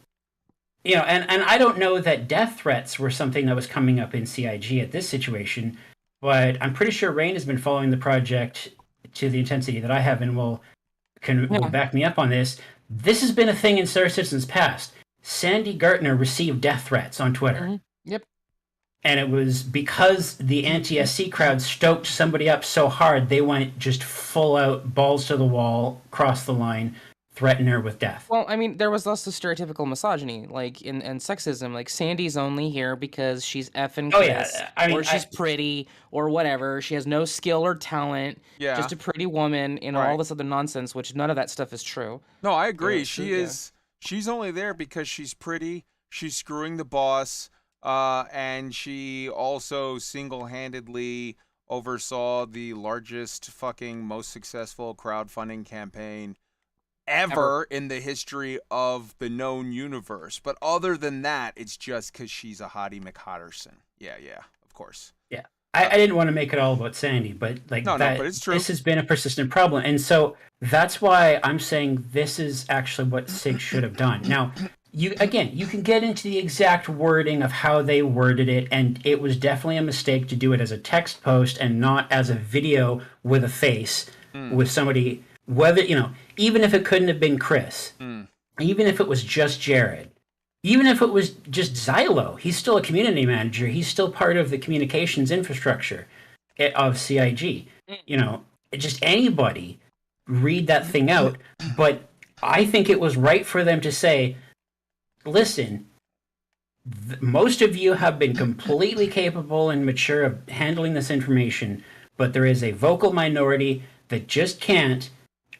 You know, and I don't know that death threats were something that was coming up in CIG at this situation, but I'm pretty sure Rain has been following the project to the intensity that I have and will back me up on this. This has been a thing in Star Citizen's past. Sandy Gartner received death threats on Twitter. Yep. And it was because the anti-SC crowd stoked somebody up so hard, they went just full out balls to the wall, cross the line, threaten her with death. Well, I mean, there was also stereotypical misogyny, like and sexism. Like Sandy's only here because she's effing Oh Chris, yeah, I mean, or she's pretty, or whatever. She has no skill or talent. Yeah. Just a pretty woman, and Right. all this other nonsense. Which none of that stuff is true. No, I agree. Yeah, She yeah. is. She's only there because she's pretty. She's screwing the boss, and she also single-handedly oversaw the largest, fucking, most successful crowdfunding campaign ever in the history of the known universe. But other than that, it's just because she's a hottie McHotterson. Yeah, of course. yeah. I didn't want to make it all about Sandy, but like No, that, but it's true. This has been a persistent problem, and so that's why I'm saying this is actually what SIG should have done. Now, you can get into the exact wording of how they worded it, and it was definitely a mistake to do it as a text post and not as a video with a face with somebody. Whether even if it couldn't have been Chris, even if it was just Jared, even if it was just Xylo, he's still a community manager. He's still part of the communications infrastructure of CIG. Just anybody read that thing out. But I think it was right for them to say, listen, most of you have been completely capable and mature of handling this information, but there is a vocal minority that just can't,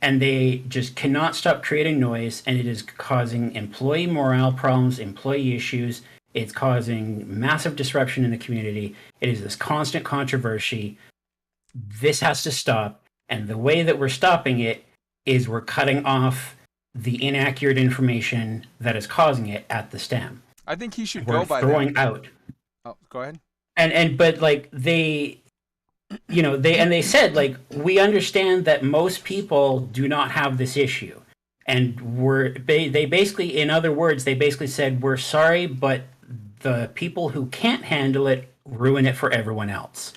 and they just cannot stop creating noise, and it is causing employee morale problems, employee issues. It's causing massive disruption in the community. It is this constant controversy. This has to stop, and the way that we're stopping it is we're cutting off the inaccurate information that is causing it at the stem. I think he should We're go by throwing that. out. Oh, go ahead. But like they said, like, we understand that most people do not have this issue, and they basically, in other words, they basically said, we're sorry, but the people who can't handle it ruin it for everyone else.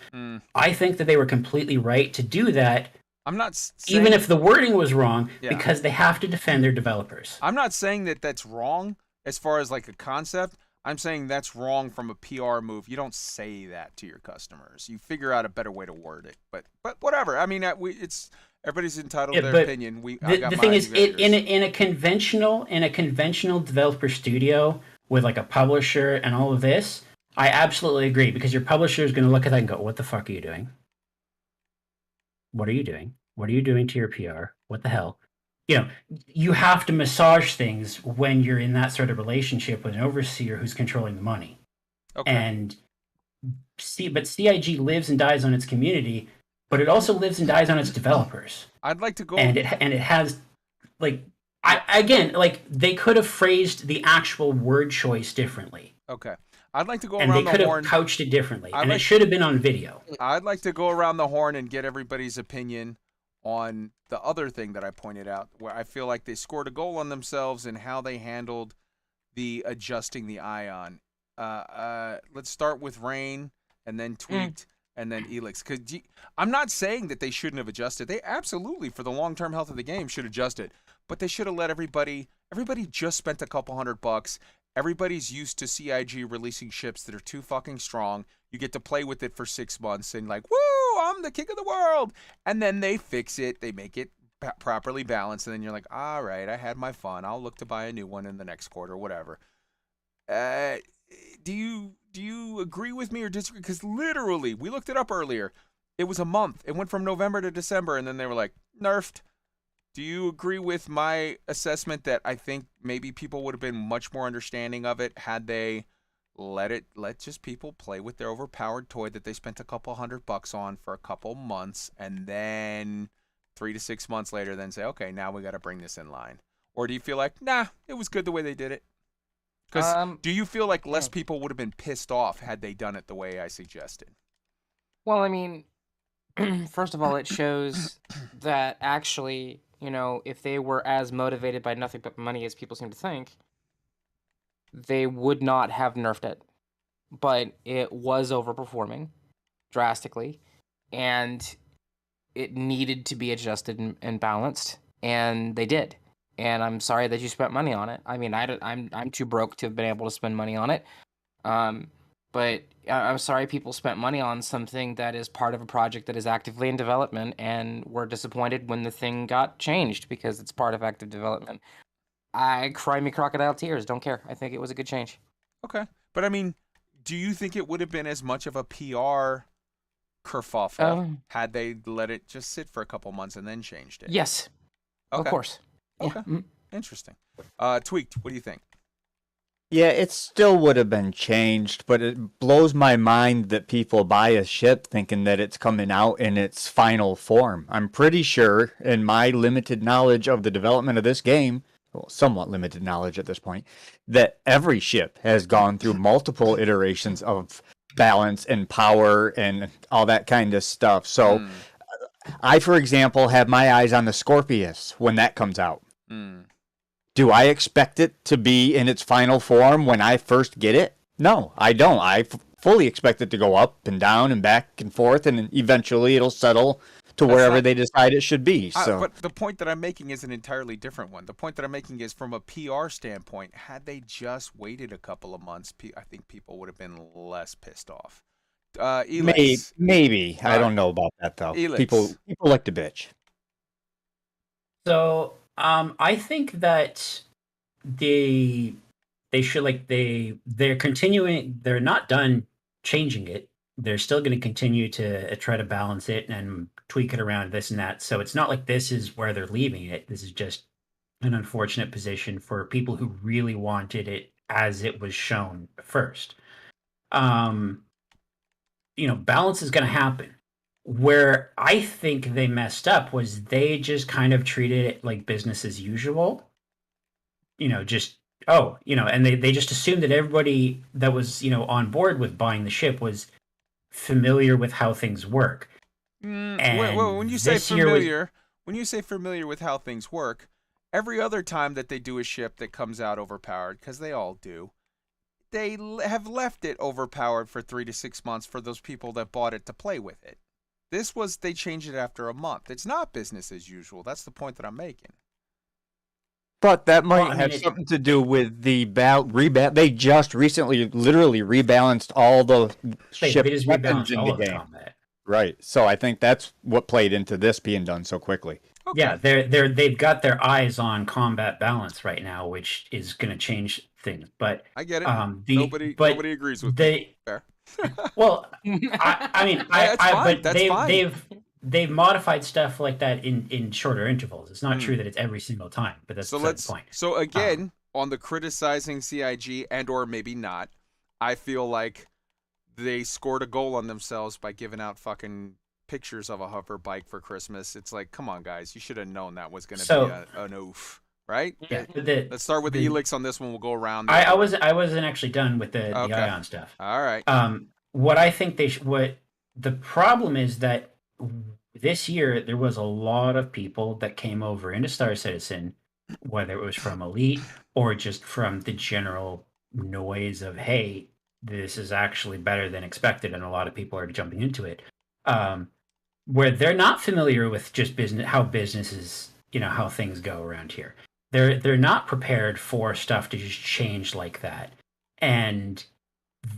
I think that they were completely right to do that. I'm not saying, even if the wording was wrong, Yeah. because they have to defend their developers. I'm not saying that that's wrong as far as like a concept. I'm saying that's wrong from a PR move. You don't say that to your customers. You figure out a better way to word it. But whatever. I mean, it's everybody's entitled to their opinion. The thing is, in a conventional developer studio with like a publisher and all of this, I absolutely agree, because your publisher is going to look at that and go, "What the fuck are you doing? What are you doing? What are you doing to your PR? What the hell?" You have to massage things when you're in that sort of relationship with an overseer who's controlling the money. Okay. And but CIG lives and dies on its community, but it also lives and dies on its developers. I'd like to go. And it has, like, they could have phrased the actual word choice differently. Okay. I'd like to go And around they could the have horn. couched it differently. I'd And like- it should have been on video. I'd like to go around the horn and get everybody's opinion on the other thing that I pointed out, where I feel like they scored a goal on themselves in how they handled the adjusting the ion. Let's start with Rain, and then Tweet, and then Elix. Because I'm not saying that they shouldn't have adjusted. They absolutely, for the long-term health of the game, should adjust it. But they should have let everybody just spent a couple $100. Everybody's used to CIG releasing ships that are too fucking strong. You get to play with it for 6 months and like, woo, I'm the king of the world. And then they fix it. They make it properly balanced. And then you're like, all right, I had my fun. I'll look to buy a new one in the next quarter, whatever. Do you agree with me or disagree? Because literally, we looked it up earlier. It was a month. It went from November to December. And then they were like, nerfed. Do you agree with my assessment that I think maybe people would have been much more understanding of it had they let just people play with their overpowered toy that they spent a couple $100 on for a couple months, and then 3 to 6 months later then say, okay, now we got to bring this in line? Or do you feel like, nah, it was good the way they did it? Because do you feel like less people would have been pissed off had they done it the way I suggested? Well, I mean, first of all, it shows that actually, if they were as motivated by nothing but money as people seem to think, they would not have nerfed it. But it was overperforming drastically, and it needed to be adjusted and balanced, and they did. And I'm sorry that you spent money on it. I mean, I'm too broke to have been able to spend money on it. But I'm sorry people spent money on something that is part of a project that is actively in development and were disappointed when the thing got changed because it's part of active development. I cry me crocodile tears. Don't care. I think it was a good change. Okay. But I mean, do you think it would have been as much of a PR kerfuffle Um, had they let it just sit for a couple months and then changed it? yes, of Okay. course. Okay. Yeah. Interesting. Tweaked, what do you think? Yeah, it still would have been changed, but it blows my mind that people buy a ship thinking that it's coming out in its final form. I'm pretty sure, in my limited knowledge of the development of this game, well, somewhat limited knowledge at this point, that every ship has gone through multiple iterations of balance and power and all that kind of stuff. So Mm, I, for example, have my eyes on the Scorpius when that comes out. mm. Do I expect it to be in its final form when I first get it? No, I don't. I fully expect it to go up and down and back and forth, and eventually it'll settle to That's wherever not- they decide it should be. So, But the point that I'm making is an entirely different one. The point that I'm making is from a PR standpoint, had they just waited a couple of months, I think people would have been less pissed off. Elix. maybe. I All don't know about that though. Elix. People like to bitch. So I think that they should they're continuing. They're not done changing it. They're still going to continue to try to balance it and tweak it around this and that. So it's not like this is where they're leaving it. This is just an unfortunate position for people who really wanted it as it was shown first. Balance is going to happen. Where I think they messed up was they just kind of treated it like business as usual. And they just assumed that everybody that was, on board with buying the ship was familiar with how things work. Well, when you say familiar with how things work, every other time that they do a ship that comes out overpowered, because they all do, they have left it overpowered for 3 to 6 months for those people that bought it to play with it. They changed it after a month. It's not business as usual. That's the point that I'm making. But that might have something to do with the They just recently, literally rebalanced all the ship They just weapons rebalanced in all the of the game. combat. Right. So I think that's what played into this being done so quickly. Okay. Yeah, they've got their eyes on combat balance right now, which is going to change things. But I get it. nobody agrees with me. Fair. Well, That's fine. they've modified stuff like that in shorter intervals. It's not true that it's every single time, but that's the point. So again, on the criticizing CIG and or maybe not, I feel like they scored a goal on themselves by giving out fucking pictures of a hover bike for Christmas. It's like, come on, guys, you should have known that was going to be an oof, right? Yeah, Let's start with the Elix on this one. We'll go around. I wasn't actually done with the Ion stuff. All right. What I think what the problem is that this year there was a lot of people that came over into Star Citizen, whether it was from Elite or just from the general noise of, hey, this is actually better than expected, and a lot of people are jumping into it. Where they're not familiar with just how business is, how things go around here. They're not prepared for stuff to just change like that. And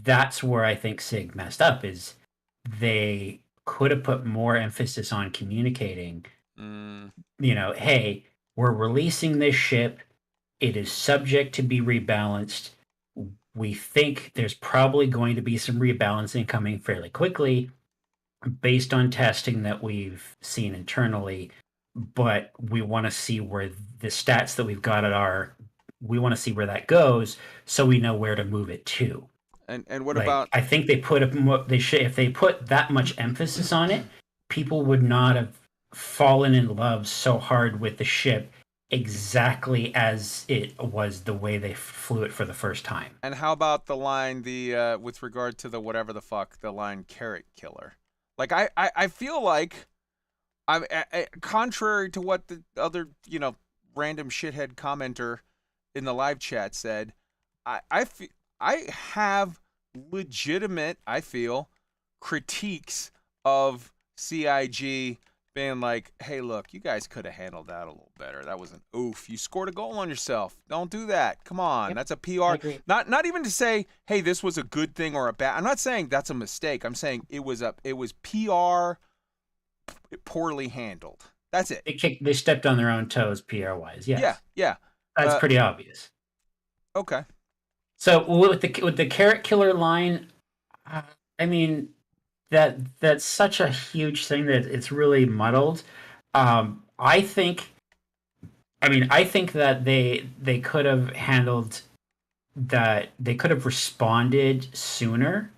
that's where I think SIG messed up, is they could have put more emphasis on communicating, hey, we're releasing this ship. It is subject to be rebalanced. We think there's probably going to be some rebalancing coming fairly quickly based on testing that we've seen internally, but we want to see where the stats that we've got we want to see where that goes so we know where to move it to. And what about? I think if they put that much emphasis on it, people would not have fallen in love so hard with the ship exactly as it was the way they flew it for the first time. And how about the line, with regard to the whatever the fuck, the line "carrot killer"? Like I feel like contrary to what the other random shithead commenter in the live chat said, I have legitimate, I feel, critiques of CIG being like, hey, look, you guys could have handled that a little better. That was an oof. You scored a goal on yourself. Don't do that. Come on. Yep, That's a I PR. agree. Not even to say, hey, this was a good thing or a bad. I'm not saying that's a mistake. I'm saying it was PR poorly handled. That's it. They stepped on their own toes PR wise. Yes. Yeah. That's pretty obvious. Okay. So with the Carrot Killer line, I mean that's such a huge thing that it's really muddled. I think that they could have handled that. They could have responded sooner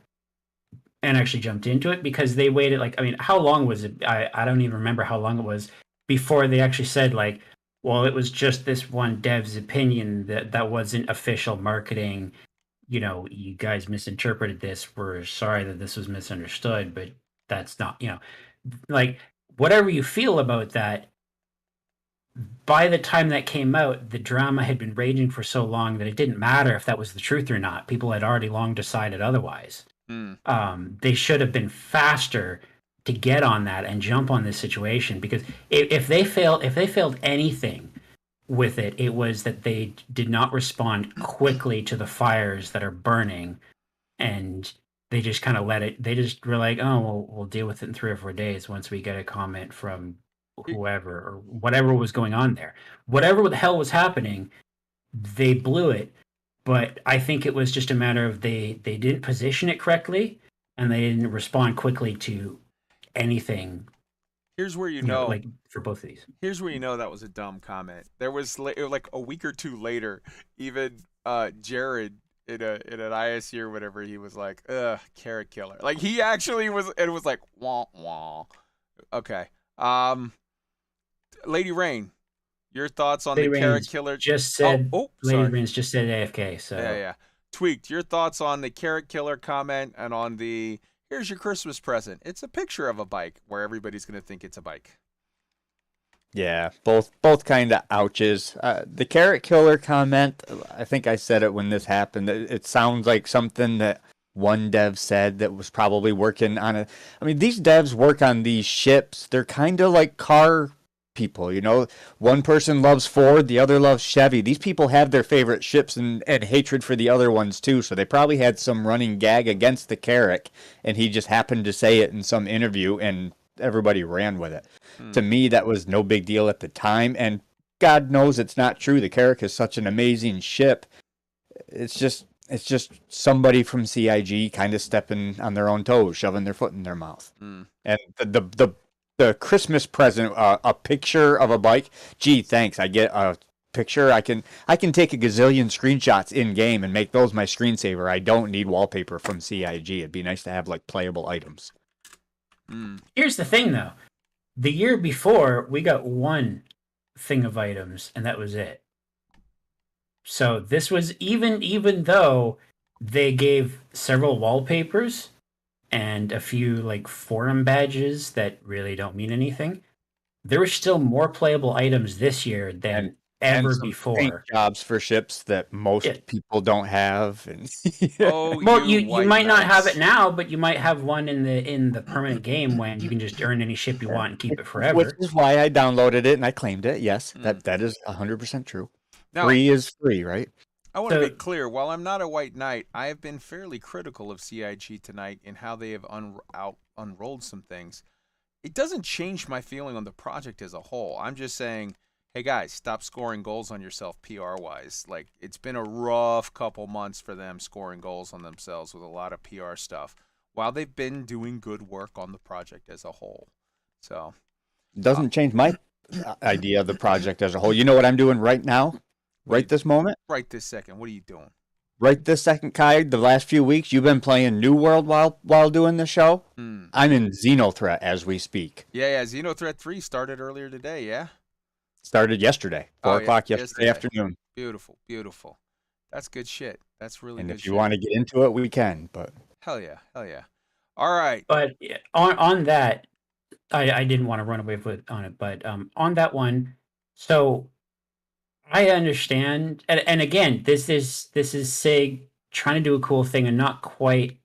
and actually jumped into it, because they waited, like, I mean, how long was it? I don't even remember how long it was before they actually said, like, well, it was just this one dev's opinion, that wasn't official marketing. You know, you guys misinterpreted this. We're sorry that this was misunderstood, but that's not, like, whatever you feel about that, by the time that came out, the drama had been raging for so long that it didn't matter if that was the truth or not. People had already long decided otherwise. They should have been faster to get on that and jump on this situation, because if they failed anything with it, it was that they did not respond quickly to the fires that are burning, and they just kind of let it. They just were like, "Oh, we'll deal with it in 3 or 4 days once we get a comment from whoever or whatever was going on there. Whatever the hell was happening, they blew it." But I think it was just a matter of they didn't position it correctly, and they didn't respond quickly to anything. Here's where you know, like for both of these. Here's where you know that was a dumb comment. There was like a week or two later, even Jared in an ISU or whatever, he was like, "Ugh, Carrot Killer." Like he actually was, and it was like, "Wah wah." Okay. Lady Rain, your thoughts on Lady the Rain's Carrot Killer? Just said. Sorry. Lady Rain's just said AFK. So Yeah. Tweaked. Your thoughts on the Carrot Killer comment and on the here's your Christmas present. It's a picture of a bike where everybody's gonna think it's a bike. Yeah, both kind of ouches. The Carrot Killer comment, I think I said it when this happened. It sounds like something that one dev said that was probably working on it. I mean, these devs work on these ships. They're kind of like car people, you know. One person loves Ford, the other loves Chevy. These people have their favorite ships and hatred for the other ones too. So they probably had some running gag against the Carrack, and he just happened to say it in some interview, and everybody ran with it. To me, that was no big deal at the time, and God knows it's not true. The Carrack is such an amazing ship. It's just somebody from CIG kind of stepping on their own toes, shoving their foot in their mouth. And the Christmas present, a picture of a bike. Gee, thanks. I get a picture. I can take a gazillion screenshots in game and make those my screensaver. I don't need wallpaper from CIG. It'd be nice to have like playable items. Here's the thing, though. The year before, we got one thing of items, and that was it. So this was even though they gave several wallpapers and a few like forum badges that really don't mean anything, there were still more playable items this year than ever before. Paint jobs for ships that most people don't have. And well, you might not have it now, but you might have one in the permanent game when you can just earn any ship you want and keep it forever. Which is why I downloaded it and I claimed it. Yes, that is 100% true. Now, free is free, right? I want to be clear. While I'm not a white knight, I have been fairly critical of CIG tonight in how they have unrolled some things. It doesn't change my feeling on the project as a whole. I'm just saying, hey guys, stop scoring goals on yourself PR-wise. Like, it's been a rough couple months for them scoring goals on themselves with a lot of PR stuff, while they've been doing good work on the project as a whole. So, it doesn't change my idea of the project as a whole. You know what I'm doing right now? Right this moment? Right this second. What are you doing? Right this second, Kai, the last few weeks, you've been playing New World while doing the show. I'm in XenoThreat as we speak. Yeah. XenoThreat 3 started earlier today, yeah? Started yesterday, 4 o'clock yesterday afternoon. Beautiful. That's good shit. That's really and good if you want to get into it, we can, but... Hell yeah. All right. But on that, I didn't want to run away on it, but on that one, so... I understand, and again, this is SIG trying to do a cool thing and not quite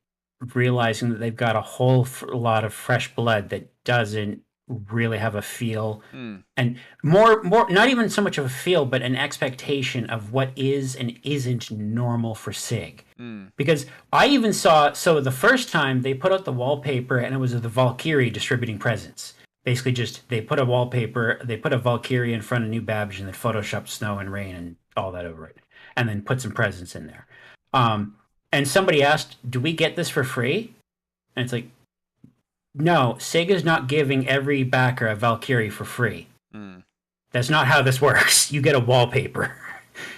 realizing that they've got a whole lot of fresh blood that doesn't really have a feel, Mm. and more not even so much of a feel, but an expectation of what is and isn't normal for SIG. Mm. Because I even saw, so the first time they put out the wallpaper and it was the Valkyrie distributing presents. Basically, just they put a Valkyrie in front of New Babbage and then photoshopped snow and rain and all that over it, and then put some presents in there. And somebody asked, "Do we get this for free?" And it's like, no, Sega's not giving every backer a Valkyrie for free. Mm. That's not how this works. You get a wallpaper.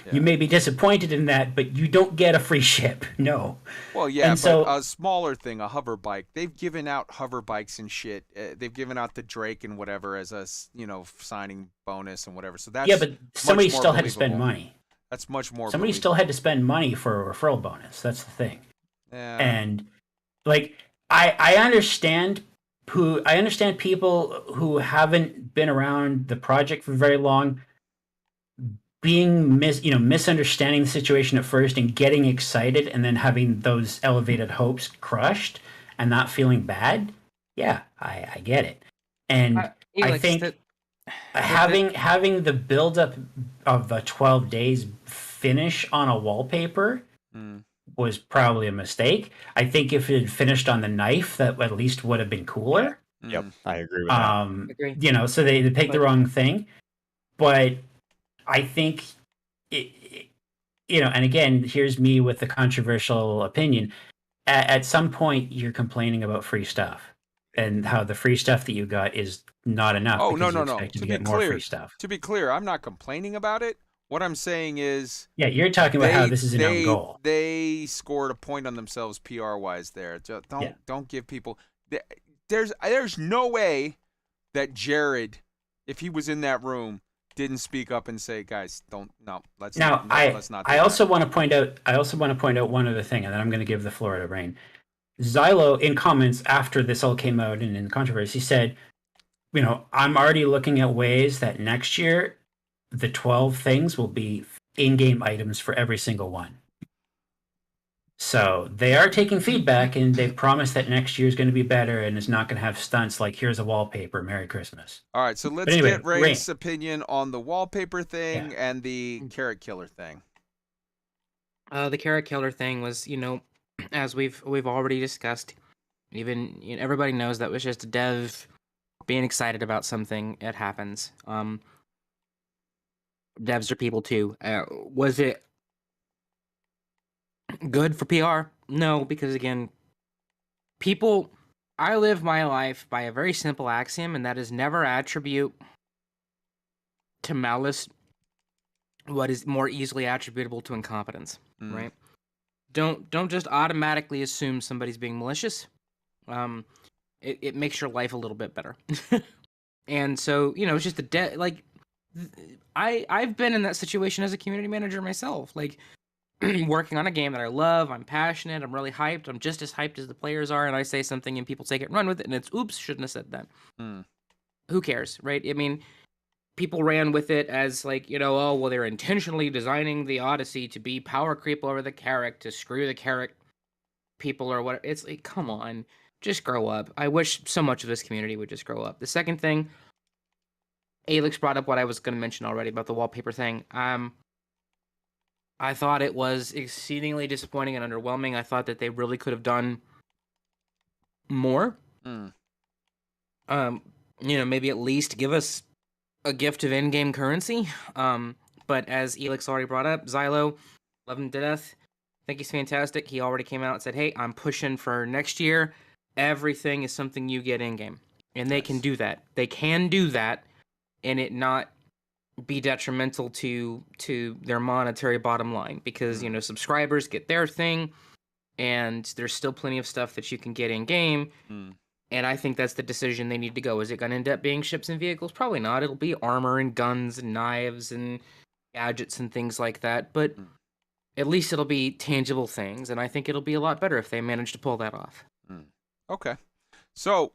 Yeah. You may be disappointed in that, but you don't get a free ship. No. Well, yeah, And but so- a smaller thing, a hover bike. They've given out hover bikes and shit. They've given out the Drake and whatever as a signing bonus and whatever. So that's Yeah, but somebody more still had to spend believable. money. That's much more. Somebody still had to spend money for a referral bonus. That's the thing. Yeah. And like I understand people who haven't been around the project for very long being misunderstanding the situation at first and getting excited and then having those elevated hopes crushed and not feeling bad. Yeah, I get it. And I Felix, think having the buildup of the 12 days finish on a wallpaper Mm. was probably a mistake. I think if it had finished on the knife, that at least would have been cooler. Yep, Mm. I agree with that. Agree. So they picked the wrong thing. But I think and again, here's me with the controversial opinion. At some point, you're complaining about free stuff and how the free stuff that you got is not enough. Oh, no, because you no. expected To to be get more clear, free stuff. To be clear, I'm not complaining about it. What I'm saying is, Yeah, you're talking about how this is an own goal. They scored a point on themselves PR wise there. Just don't give people. There's no way that Jared, if he was in that room, didn't speak up and say, "Guys, let's not." I also want to point out one other thing, and then I'm going to give the floor to Rain. Xylo, in comments after this all came out and in the controversy, said, I'm already looking at ways that next year the 12 things will be in-game items for every single one. So they are taking feedback, and they've promised that next year is going to be better and is not going to have stunts like here's a wallpaper, Merry Christmas. All right, so let's get Ray's opinion on the wallpaper thing and the carrot killer thing. The carrot killer thing was, as we've already discussed, even everybody knows that was just a dev being excited about something. It happens. Devs are people too. Was it good for PR? No, because again, I live my life by a very simple axiom, and that is never attribute to malice what is more easily attributable to incompetence, right? Don't just automatically assume somebody's being malicious. It makes your life a little bit better. And so, it's just I've been in that situation as a community manager myself, like working on a game that I love, I'm passionate, I'm really hyped, I'm just as hyped as the players are, and I say something and people take it and run with it, and it's, oops, shouldn't have said that. Who cares, right? I mean, people ran with it as oh, well, they're intentionally designing the Odyssey to be power creep over the Carrack to screw the Carrack people or what. It's like, come on, just grow up. I wish so much of this community would just grow up. The second thing, Alex brought up what I was going to mention already about the wallpaper thing. I thought it was exceedingly disappointing and underwhelming. I thought that they really could have done more. Maybe at least give us a gift of in-game currency. But as Elix already brought up, Xylo, love him to death. I think he's fantastic. He already came out and said, hey, I'm pushing for next year. Everything is something you get in-game. And they can do that. They can do that and it not be detrimental to their monetary bottom line. Because, subscribers get their thing and there's still plenty of stuff that you can get in-game. And I think that's the decision they need to go. Is it going to end up being ships and vehicles? Probably not. It'll be armor and guns and knives and gadgets and things like that. But at least it'll be tangible things. And I think it'll be a lot better if they manage to pull that off. Okay. So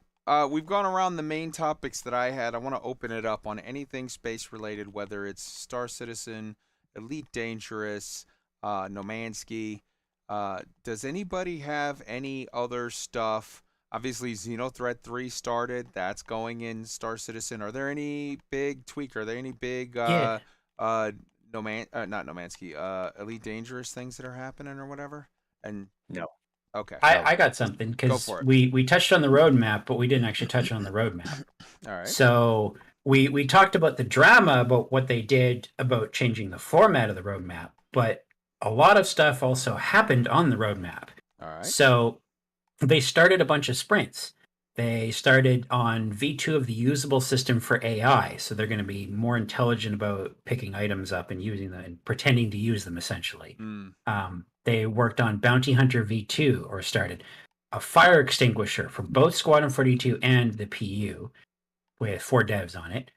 we've gone around the main topics that I had. I want to open it up on anything space-related, whether it's Star Citizen, Elite Dangerous, Nomansky. Does anybody have any other stuff Obviously, XenoThreat 3 started. That's going in Star Citizen. Are there any big tweak? Are there any big Yeah. not Nomansky, Elite Dangerous things that are happening or whatever? And No. okay, I got something go because for it. we touched on the roadmap, but we didn't actually touch on the roadmap. All right. So we talked about the drama about what they did about changing the format of the roadmap, but a lot of stuff also happened on the roadmap. All right. So they started a bunch of sprints. They started on V2 of the usable system for AI, so they're going to be more intelligent about picking items up and using them and pretending to use them essentially. Mm. They worked on Bounty Hunter V2 or started a fire extinguisher for both Squadron 42 and the PU with 4 devs on it.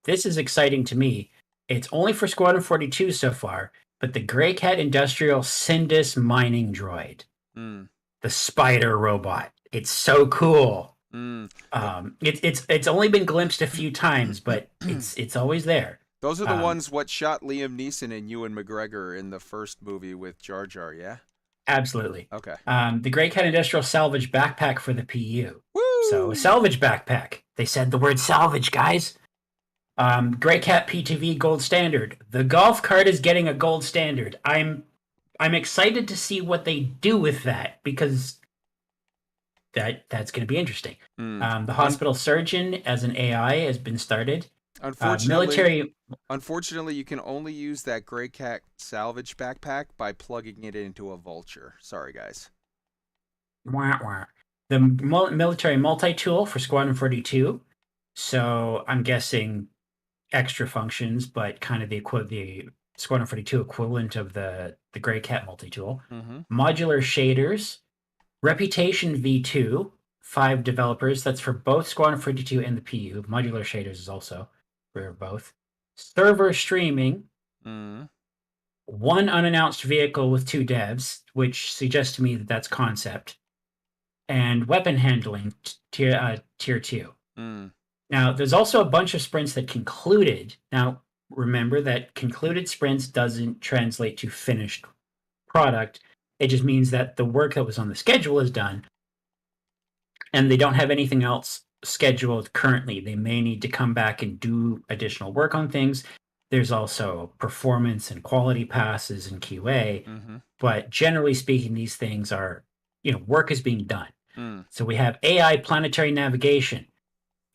This is exciting to me. It's only for Squadron 42 so far, but the Grey Cat Industrial Sindus mining droid, Mm. the spider robot. It's so cool. Mm. It's only been glimpsed a few times, but it's always there. Those are the ones what shot Liam Neeson and Ewan McGregor in the first movie with Jar Jar, yeah? Absolutely. Okay. The Grey Cat Industrial Salvage Backpack for the PU. Woo! So a salvage backpack. They said the word salvage, guys. Grey Cat PTV Gold Standard. The golf cart is getting a gold standard. I'm excited to see what they do with that because that's going to be interesting. The hospital surgeon as an AI has been started. Unfortunately, you can only use that Grey Cat salvage backpack by plugging it into a vulture. Sorry, guys. Wah, wah. The military multi-tool for Squadron 42. So I'm guessing extra functions, but kind of the Squadron 42 equivalent of the Grey Cat multi-tool. Mm-hmm. Modular shaders. Reputation V2. 5 developers. That's for both Squadron 42 and the PU. Modular shaders is also for both. Server streaming. Mm-hmm. 1 unannounced vehicle with 2 devs, which suggests to me that that's concept. And weapon handling tier 2. Mm. Now, there's also a bunch of sprints that concluded. Now, remember that concluded sprints doesn't translate to finished product. It just means that the work that was on the schedule is done, and they don't have anything else scheduled currently. They may need to come back and do additional work on things. There's also performance and quality passes and QA. Mm-hmm. But generally speaking, these things are, work is being done. Mm. So we have AI planetary navigation.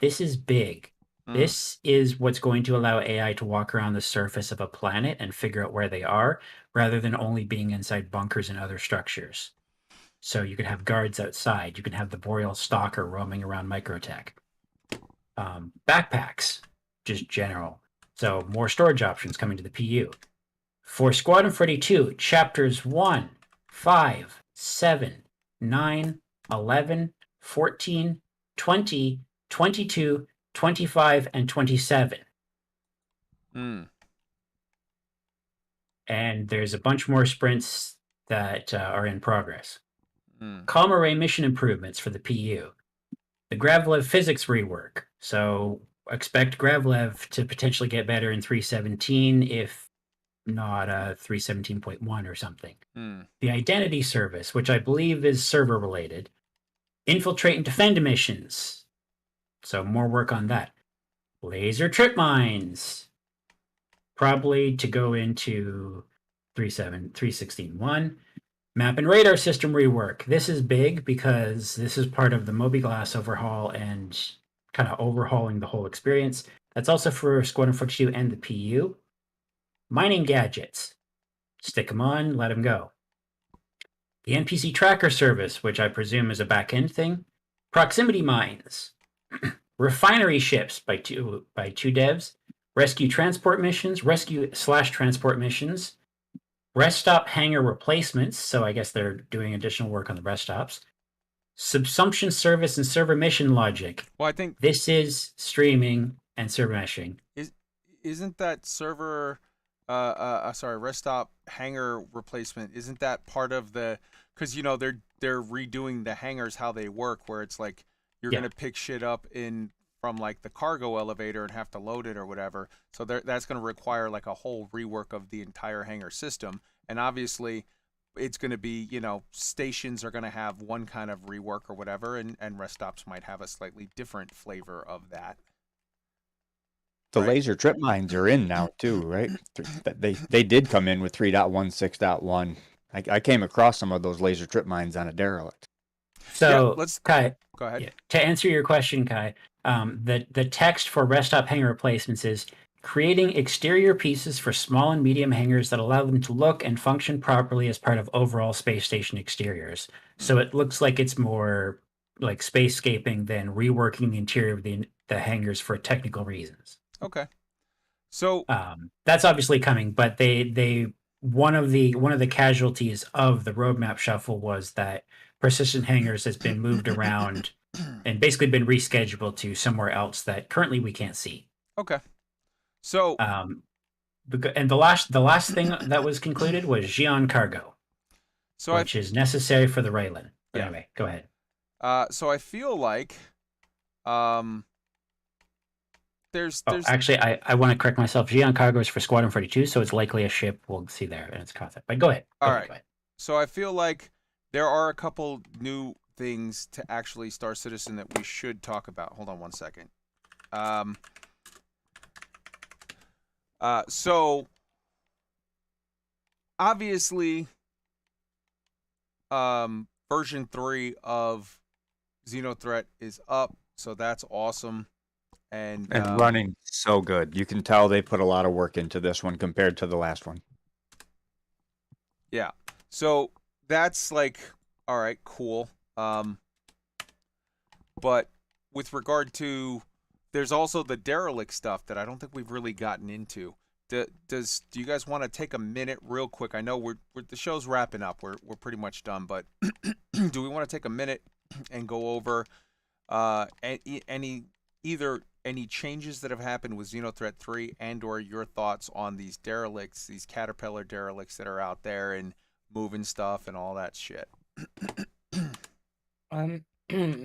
This is big. This is what's going to allow AI to walk around the surface of a planet and figure out where they are, rather than only being inside bunkers and other structures. So you can have guards outside. You can have the Boreal Stalker roaming around Microtech. Backpacks, just general. So more storage options coming to the PU. For Squadron 42, chapters 1, 5, 7, 9, 11, 14, 20, 22, 25, and 27. Mm. And there's a bunch more sprints that are in progress. Mm. Comm array mission improvements for the PU. The Gravlev physics rework. So expect Gravlev to potentially get better in 3.17, if not 3.17.1 or something. Mm. The identity service, which I believe is server related. Infiltrate and defend missions. So more work on that. Laser trip mines. Probably to go into 3.16.1. Map and radar system rework. This is big because this is part of the Moby-Glass overhaul and kind of overhauling the whole experience. That's also for Squadron 42 and the PU. Mining gadgets. Stick them on, let them go. The NPC tracker service, which I presume is a back-end thing. Proximity mines. Refinery ships by two devs. Rescue transport missions. Rescue/transport missions. Rest stop hangar replacements. So I guess they're doing additional work on the rest stops. Subsumption service and server mission logic. Well, I think this is streaming and server meshing. Isn't that server rest stop hangar replacement, isn't that part of the, because they're redoing the hangars how they work, where it's like you're gonna pick shit up from like the cargo elevator and have to load it or whatever, so that's gonna require like a whole rework of the entire hangar system. And obviously it's going to be, stations are going to have one kind of rework or whatever, and rest stops might have a slightly different flavor of that. The Right. laser trip mines are in now too, right? They did come in with 3.16.1. I came across some of those laser trip mines on a derelict. So, let's Kai, go ahead. yeah, to answer your question, Kai, the text for rest stop hanger replacements is creating exterior pieces for small and medium hangars that allow them to look and function properly as part of overall space station exteriors. So it looks like it's more like spacescaping than reworking the interior of the hangars for technical reasons. Okay. So That's obviously coming, but they one of the casualties of the roadmap shuffle was that Persistent Hangars has been moved around and basically been rescheduled to somewhere else that currently we can't see. okay. So And the last thing that was concluded was Xi'an Cargo, which is necessary for the Raylan. Yeah. Anyway, go ahead. So I feel like there's Actually, I want to correct myself. Xi'an Cargo is for Squadron 42, so it's likely a ship we'll see there in its concept. But go ahead. Go ahead. So I feel like there are a couple new things to actually Star Citizen that we should talk about. Hold on one second. So obviously, version 3 of XenoThreat is up, so that's awesome. And running so good. You can tell they put a lot of work into this one compared to the last one. Yeah. So that's like, all right, cool. But with regard to, there's also the derelict stuff that I don't think we've really gotten into. Do you guys want to take a minute real quick? I know we're the show's wrapping up. We're pretty much done, but do we want to take a minute and go over any changes that have happened with XenoThreat 3 and or your thoughts on these derelicts, these caterpillar derelicts that are out there and moving stuff and all that shit?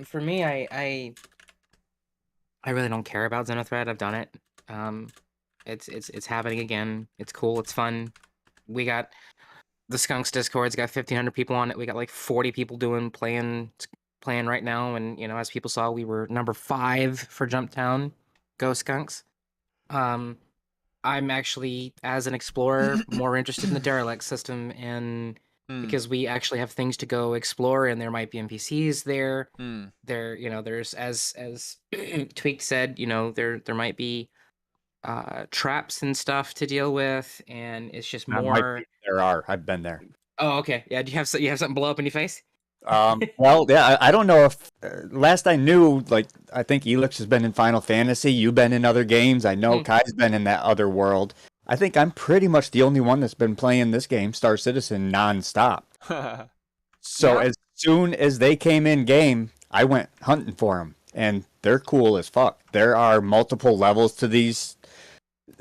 For me, I really don't care about XenoThreat. I've done it. It's happening again. It's cool. It's fun. We got the Skunks Discord's got 1,500 people on it. We got like 40 people playing right now, and as people saw, we were number 5 for Jumptown. Go Skunks. I'm actually, as an explorer, more interested in the derelict system, and because we actually have things to go explore, and there might be NPCs there. There's as Tweak said, there might be traps and stuff to deal with, and it's just more. There are. I've been there. Oh, okay. Yeah. Do you have something blow up in your face? Well, yeah, I don't know if last I knew, like, I think Elix has been in Final Fantasy. You've been in other games. I know Kai's been in that other world. I think I'm pretty much the only one that's been playing this game, Star Citizen, nonstop. So as soon as they came in game, I went hunting for them, and they're cool as fuck. There are multiple levels to these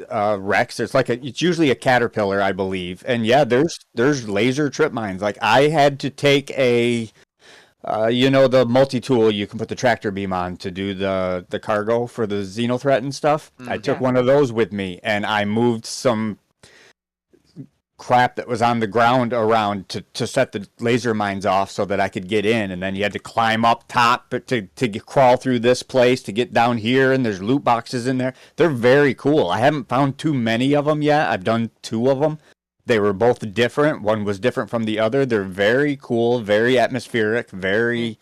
wrecks. It's usually a caterpillar, I believe, and yeah, there's laser trip mines. Like, I had to take a the multi-tool you can put the tractor beam on to do the cargo for the XenoThreat and stuff. I took one of those with me, and I moved some crap that was on the ground around to set the laser mines off so that I could get in, and then you had to climb up top to crawl through this place to get down here, and there's loot boxes in there. They're very cool. I haven't found too many of them yet. I've done 2 of them. They were both different. One was different from the other. They're very cool, very atmospheric, very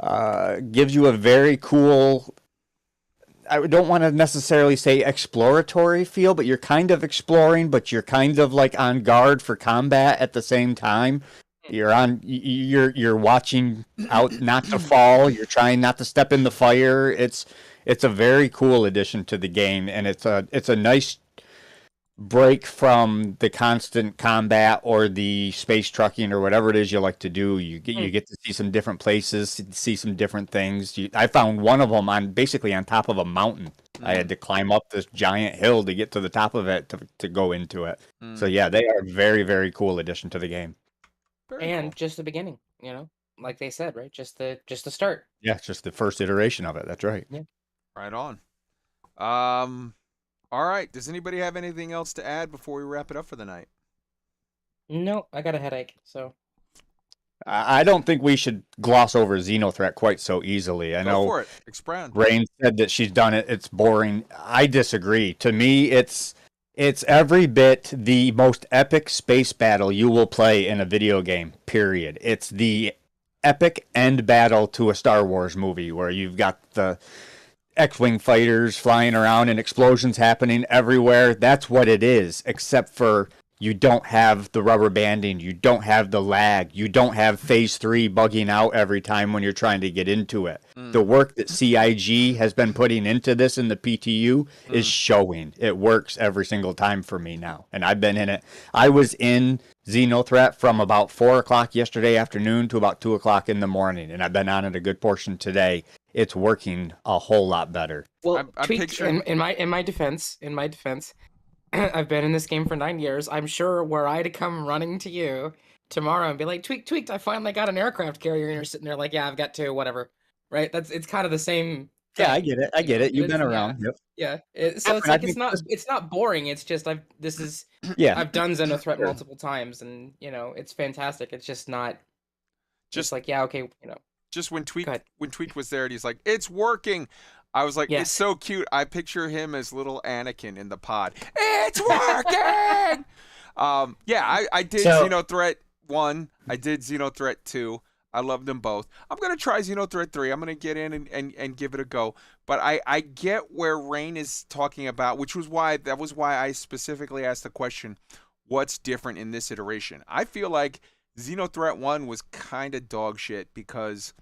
gives you a very cool, I don't want to necessarily say exploratory feel, but you're kind of exploring, but you're kind of like on guard for combat at the same time. You're watching out not to fall. You're trying not to step in the fire. It's a very cool addition to the game, and it's a nice break from the constant combat or the space trucking or whatever it is you like to do. You get to see some different places, see some different things. I found one of them basically on top of a mountain. I had to climb up this giant hill to get to the top of it to go into it. So yeah, they are a very, very cool addition to the game. Very cool. Just the beginning, like they said, right? Just the start. Yeah, it's just the first iteration of it. That's right. Yeah. Right on. All right. Does anybody have anything else to add before we wrap it up for the night? No, I got a headache, so. I don't think we should gloss over XenoThreat quite so easily. I Go know for it. Expound. Rain said that she's done it. It's boring. I disagree. To me, it's every bit the most epic space battle you will play in a video game. Period. It's the epic end battle to a Star Wars movie where you've got the X-wing fighters flying around and explosions happening everywhere. That's what it is, except for you don't have the rubber banding, you don't have the lag, you don't have phase 3 bugging out every time when you're trying to get into it. The work that CIG has been putting into this in the PTU is showing. It works every single time for me now, and I've been in it. I was in XenoThreat from about 4 o'clock yesterday afternoon to about 2 o'clock in the morning, and I've been on it a good portion today. It's working a whole lot better. Well, I'm Tweaked, picturing- in my defense, I've been in this game for 9 years. I'm sure were I to come running to you tomorrow and be like, Tweaked, I finally got an aircraft carrier, and you're sitting there like, yeah, I've got two, whatever. Right? It's kind of the same. Yeah, I thing, get it. I you get know? it. You've been It's- around. Yep. Yeah. Yeah, So it's but I like think it's not boring. It's just I've Yeah. done XenoThreat multiple times, and it's fantastic. It's just not Just like, yeah, okay, just when Go ahead. Tweet was there and he's like, it's working. I was like, Yes. it's so cute. I picture him as little Anakin in the pod. It's working. I did So- XenoThreat 1. I did XenoThreat 2. I loved them both. I'm gonna try XenoThreat 3. I'm gonna get in and give it a go. But I get where Rain is talking about, which was why I specifically asked the question, what's different in this iteration? I feel like XenoThreat 1 was kind of dog shit because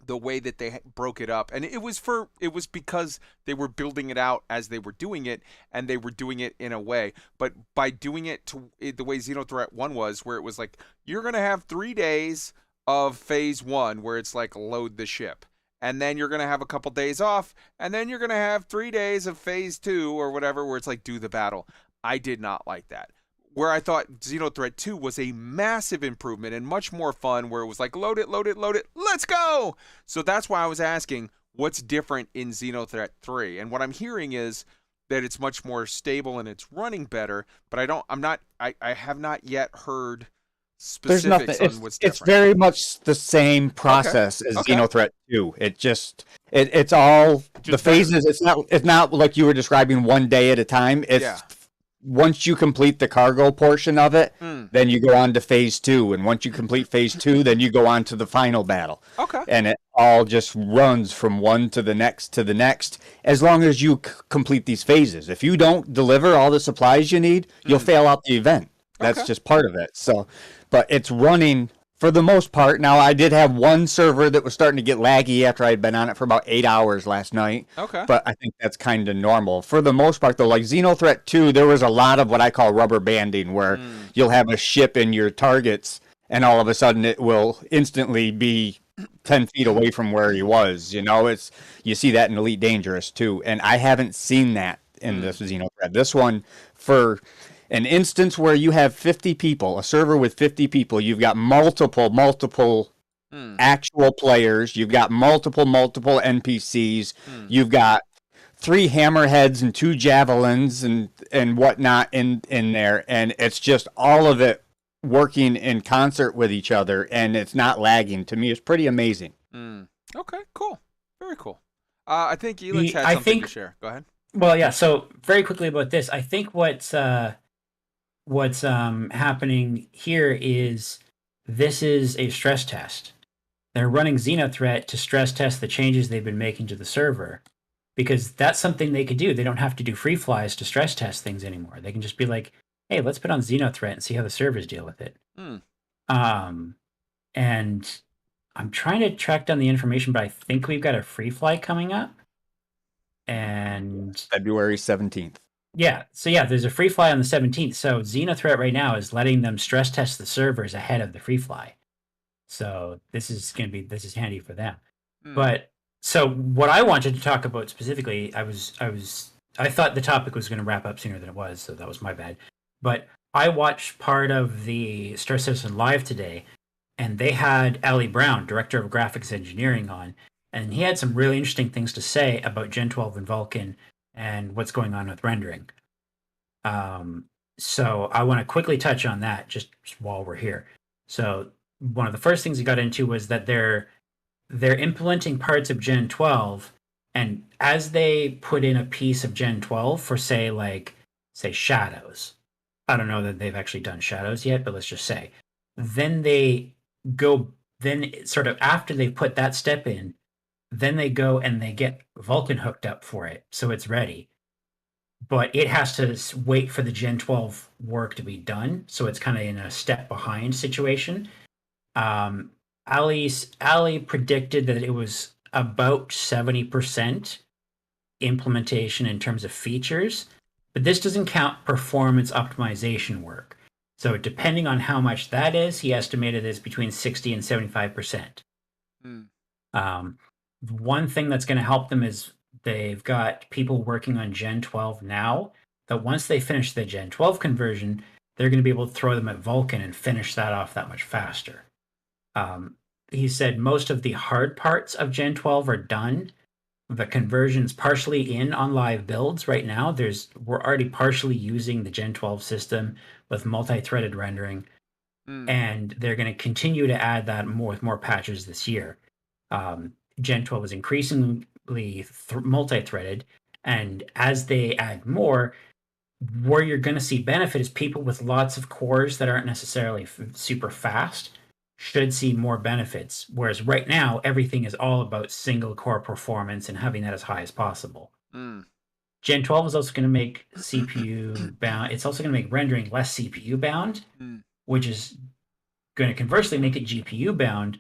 the way that they broke it up, and it was because they were building it out as they were doing it, and they were doing it in a way. But by doing it the way XenoThreat 1 was, where it was like, you're going to have 3 days of phase 1 where it's like load the ship, and then you're going to have a couple days off, and then you're going to have 3 days of phase 2 or whatever where it's like do the battle. I did not like that. Where I thought XenoThreat 2 was a massive improvement and much more fun, where it was like, load it, let's go! So that's why I was asking, what's different in XenoThreat 3? And what I'm hearing is that it's much more stable and it's running better, but I have not yet heard There's specifics nothing. on what's It's different. very much the same process as Okay. XenoThreat 2. It just it's all the Just phases. It's not like you were describing one day at a time. It's Yeah. once you complete the cargo portion of it, Mm. then you go on to phase 2, and once you complete phase 2, then you go on to the final battle. Okay. And it all just runs from one to the next, as long as you complete these phases. If you don't deliver all the supplies you need, you'll fail out the event. That's Okay. just part of it. So, but it's running for the most part. Now, I did have one server that was starting to get laggy after I had been on it for about 8 hours last night. Okay. But I think that's kind of normal. For the most part, though, like XenoThreat 2, there was a lot of what I call rubber banding, where you'll have a ship in your targets, and all of a sudden it will instantly be 10 feet away from where he was. You see that in Elite Dangerous, too. And I haven't seen that in this XenoThreat. This one, for an instance where you have 50 people, a server with 50 people, you've got multiple actual players, you've got multiple NPCs, you've got 3 hammerheads and 2 javelins and whatnot in there, and it's just all of it working in concert with each other, and it's not lagging. To me, it's pretty amazing. Okay, cool. Very cool. I think Elix had I something think- to share. Go ahead. Well, yeah. So very quickly about this, I think what's happening here is this is a stress test. They're running XenoThreat to stress test the changes they've been making to the server, because that's something they could do. They don't have to do free flies to stress test things anymore. They can just be like, "Hey, let's put on XenoThreat and see how the servers deal with it." And I'm trying to track down the information, but I think we've got a free fly coming up. And February 17th. there's a free fly on the 17th. So XenoThreat right now is letting them stress test the servers ahead of the free fly. So this is handy for them. But so what I wanted to talk about specifically, I thought the topic was going to wrap up sooner than it was, so that was my bad. But I watched part of the Star Citizen Live today, and they had Ali Brown, director of graphics engineering, on, and he had some really interesting things to say about Gen 12 and Vulkan and what's going on with rendering. So I want to quickly touch on that just while we're here. So one of the first things he got into was that they're implementing parts of Gen 12, and as they put in a piece of Gen 12 for say shadows. I don't know that they've actually done shadows yet, but let's just say. Then they go then sort of after they put that step in, then they go and they get Vulcan hooked up for it, so it's ready. But it has to wait for the Gen 12 work to be done, so it's kind of in a step behind situation. Um, Ali predicted that it was about 70% implementation in terms of features, but this doesn't count performance optimization work. So depending on how much that is, he estimated it's between 60 and 75%. Mm. One thing that's going to help them is they've got people working on Gen 12 now that once they finish the Gen 12 conversion, they're going to be able to throw them at Vulcan and finish that off that much faster. He said most of the hard parts of Gen 12 are done. The conversion's partially in on live builds right now. We're already partially using the Gen 12 system with multi-threaded rendering, and they're going to continue to add that with more patches this year. Gen 12 is increasingly multi-threaded, and as they add more, where you're going to see benefit is people with lots of cores that aren't necessarily super fast should see more benefits. Whereas right now, everything is all about single core performance and having that as high as possible. Gen 12 is also going to make CPU bound. It's also going to make rendering less CPU bound, which is going to conversely make it GPU bound.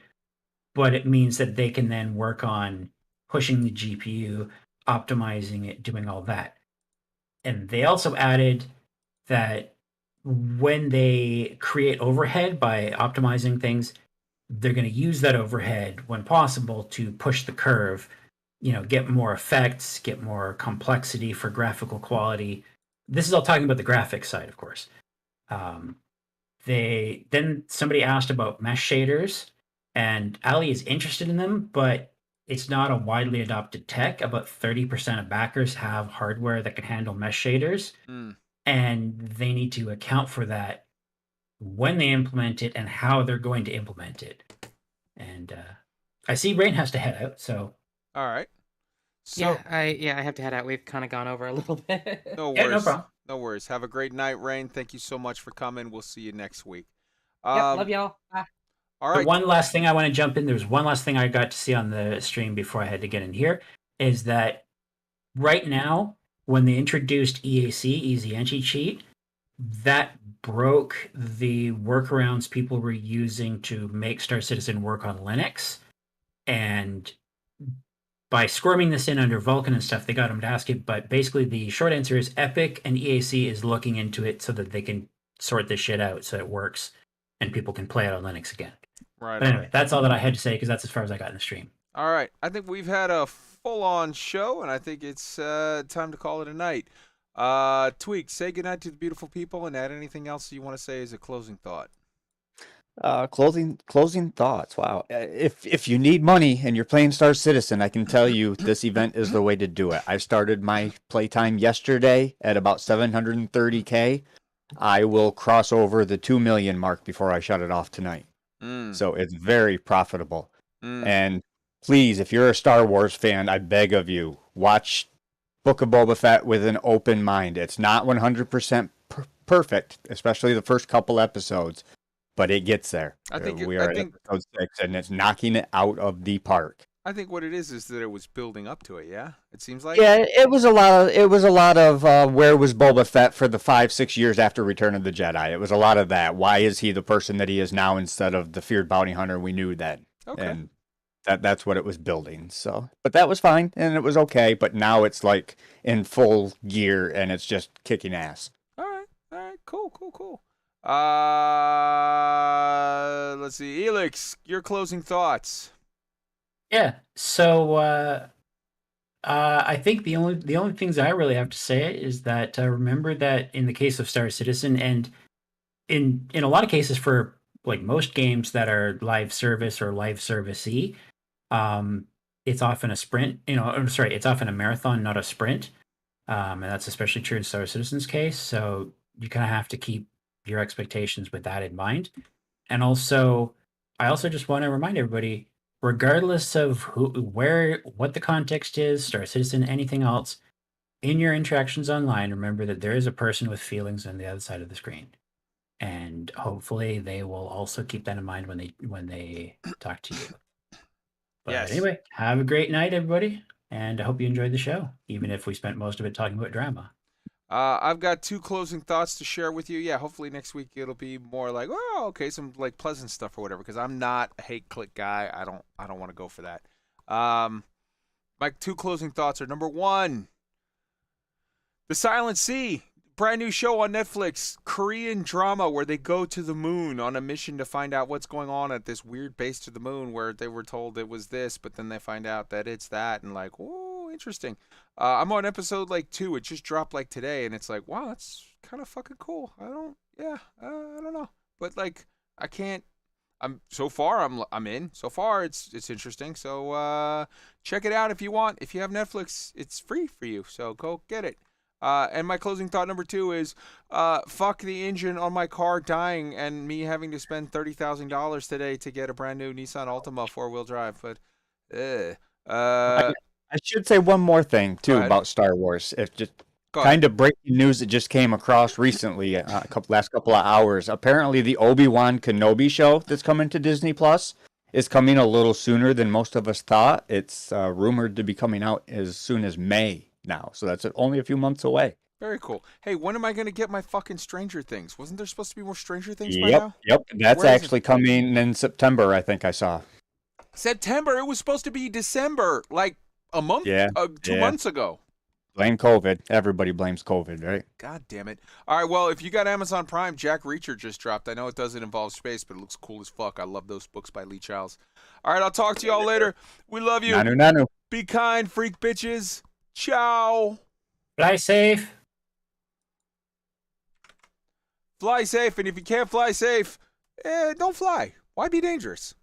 But it means that they can then work on pushing the GPU, optimizing it, doing all that. And they also added that when they create overhead by optimizing things, they're going to use that overhead when possible to push the curve, get more effects, get more complexity for graphical quality. This is all talking about the graphics side, of course. Then somebody asked about mesh shaders, and Ali is interested in them, but it's not a widely adopted tech. About 30% of backers have hardware that can handle mesh shaders. And they need to account for that when they implement it and how they're going to implement it. And I see Rain has to head out, so All right. So I have to head out. We've kind of gone over a little bit. no yeah, worries. no problem. No worries. Have a great night, Rain. Thank you so much for coming. We'll see you next week. Love y'all. Bye. All The right. one last thing I want to jump in. There's one last thing I got to see on the stream before I had to get in here is that right now, when they introduced EAC, Easy Entry Cheat, that broke the workarounds people were using to make Star Citizen work on Linux. And by squirming this in under Vulkan and stuff, they got them to ask it. But basically, the short answer is Epic and EAC is looking into it so that they can sort this shit out so it works and people can play it on Linux again. Right. But anyway, that's all that I had to say because that's as far as I got in the stream. All right. I think we've had a full-on show, and I think it's time to call it a night. Tweak, say goodnight to the beautiful people, and add anything else you want to say as a closing thought. Closing thoughts. Wow. If you need money and you're playing Star Citizen, I can tell you this event is the way to do it. I started my playtime yesterday at about 730K. I will cross over the 2 million mark before I shut it off tonight. So it's very profitable. And please, if you're a Star Wars fan, I beg of you, watch Book of Boba Fett with an open mind. It's not 100% perfect, especially the first couple episodes, but it gets there. We are at episode 6, and it's knocking it out of the park. I think what it is that it was building up to it. Yeah, it seems like. Yeah, it was a lot of where was Boba Fett for the 5-6 years after Return of the Jedi. It was a lot of that. Why is he the person that he is now instead of the feared bounty hunter we knew then? Okay. And that's what it was building. So, but that was fine and it was okay. But now it's like in full gear and it's just kicking ass. All right, cool. Let's see, Elix, your closing thoughts. Yeah. So I think the only things I really have to say is that remember that in the case of Star Citizen and in a lot of cases for like most games that are live service or live servicey, it's often a sprint. It's often a marathon, not a sprint. And that's especially true in Star Citizen's case. So you kind of have to keep your expectations with that in mind. And also, I also just want to remind everybody, regardless of what the context is, Star Citizen, anything else, in your interactions online, remember that there is a person with feelings on the other side of the screen. And hopefully they will also keep that in mind when they talk to you. But Yes. anyway, have a great night, everybody. And I hope you enjoyed the show, even if we spent most of it talking about drama. I've got 2 closing thoughts to share with you. Yeah, hopefully next week it'll be more like, oh, okay, some like pleasant stuff or whatever. Because I'm not a hate click guy. I don't want to go for that. My 2 closing thoughts are: number 1, The Silent Sea, brand new show on Netflix, Korean drama where they go to the moon on a mission to find out what's going on at this weird base to the moon where they were told it was this, but then they find out that it's that, and like, oh, interesting. I'm on episode like 2. It just dropped like today, and it's like, wow, that's kind of fucking cool. I don't know, but like, I can't. I'm in. So far, it's interesting. So check it out if you want. If you have Netflix, it's free for you. So go get it. And my closing thought number 2 is, fuck the engine on my car dying and me having to spend $30,000 today to get a brand new Nissan Altima 4-wheel drive. But, I should say one more thing too about Star Wars. If just kind of breaking news that just came across recently, last couple of hours. Apparently, the Obi-Wan Kenobi show that's coming to Disney Plus is coming a little sooner than most of us thought. It's rumored to be coming out as soon as May now, so that's only a few months away. Very cool. Hey, when am I going to get my fucking Stranger Things? Wasn't there supposed to be more Stranger Things by now? Yep. That's actually coming in September, I think I saw. September? It was supposed to be December, like a month, 2 months ago. Blame COVID. Everybody blames COVID, right? God damn it. All right, well, if you got Amazon Prime, Jack Reacher just dropped. I know it doesn't involve space, but it looks cool as fuck. I love those books by Lee Childs. All right, I'll talk to y'all later. We love you. Nanu. Be kind, freak bitches. Ciao. Fly safe. Fly safe, and if you can't fly safe, don't fly. Why be dangerous?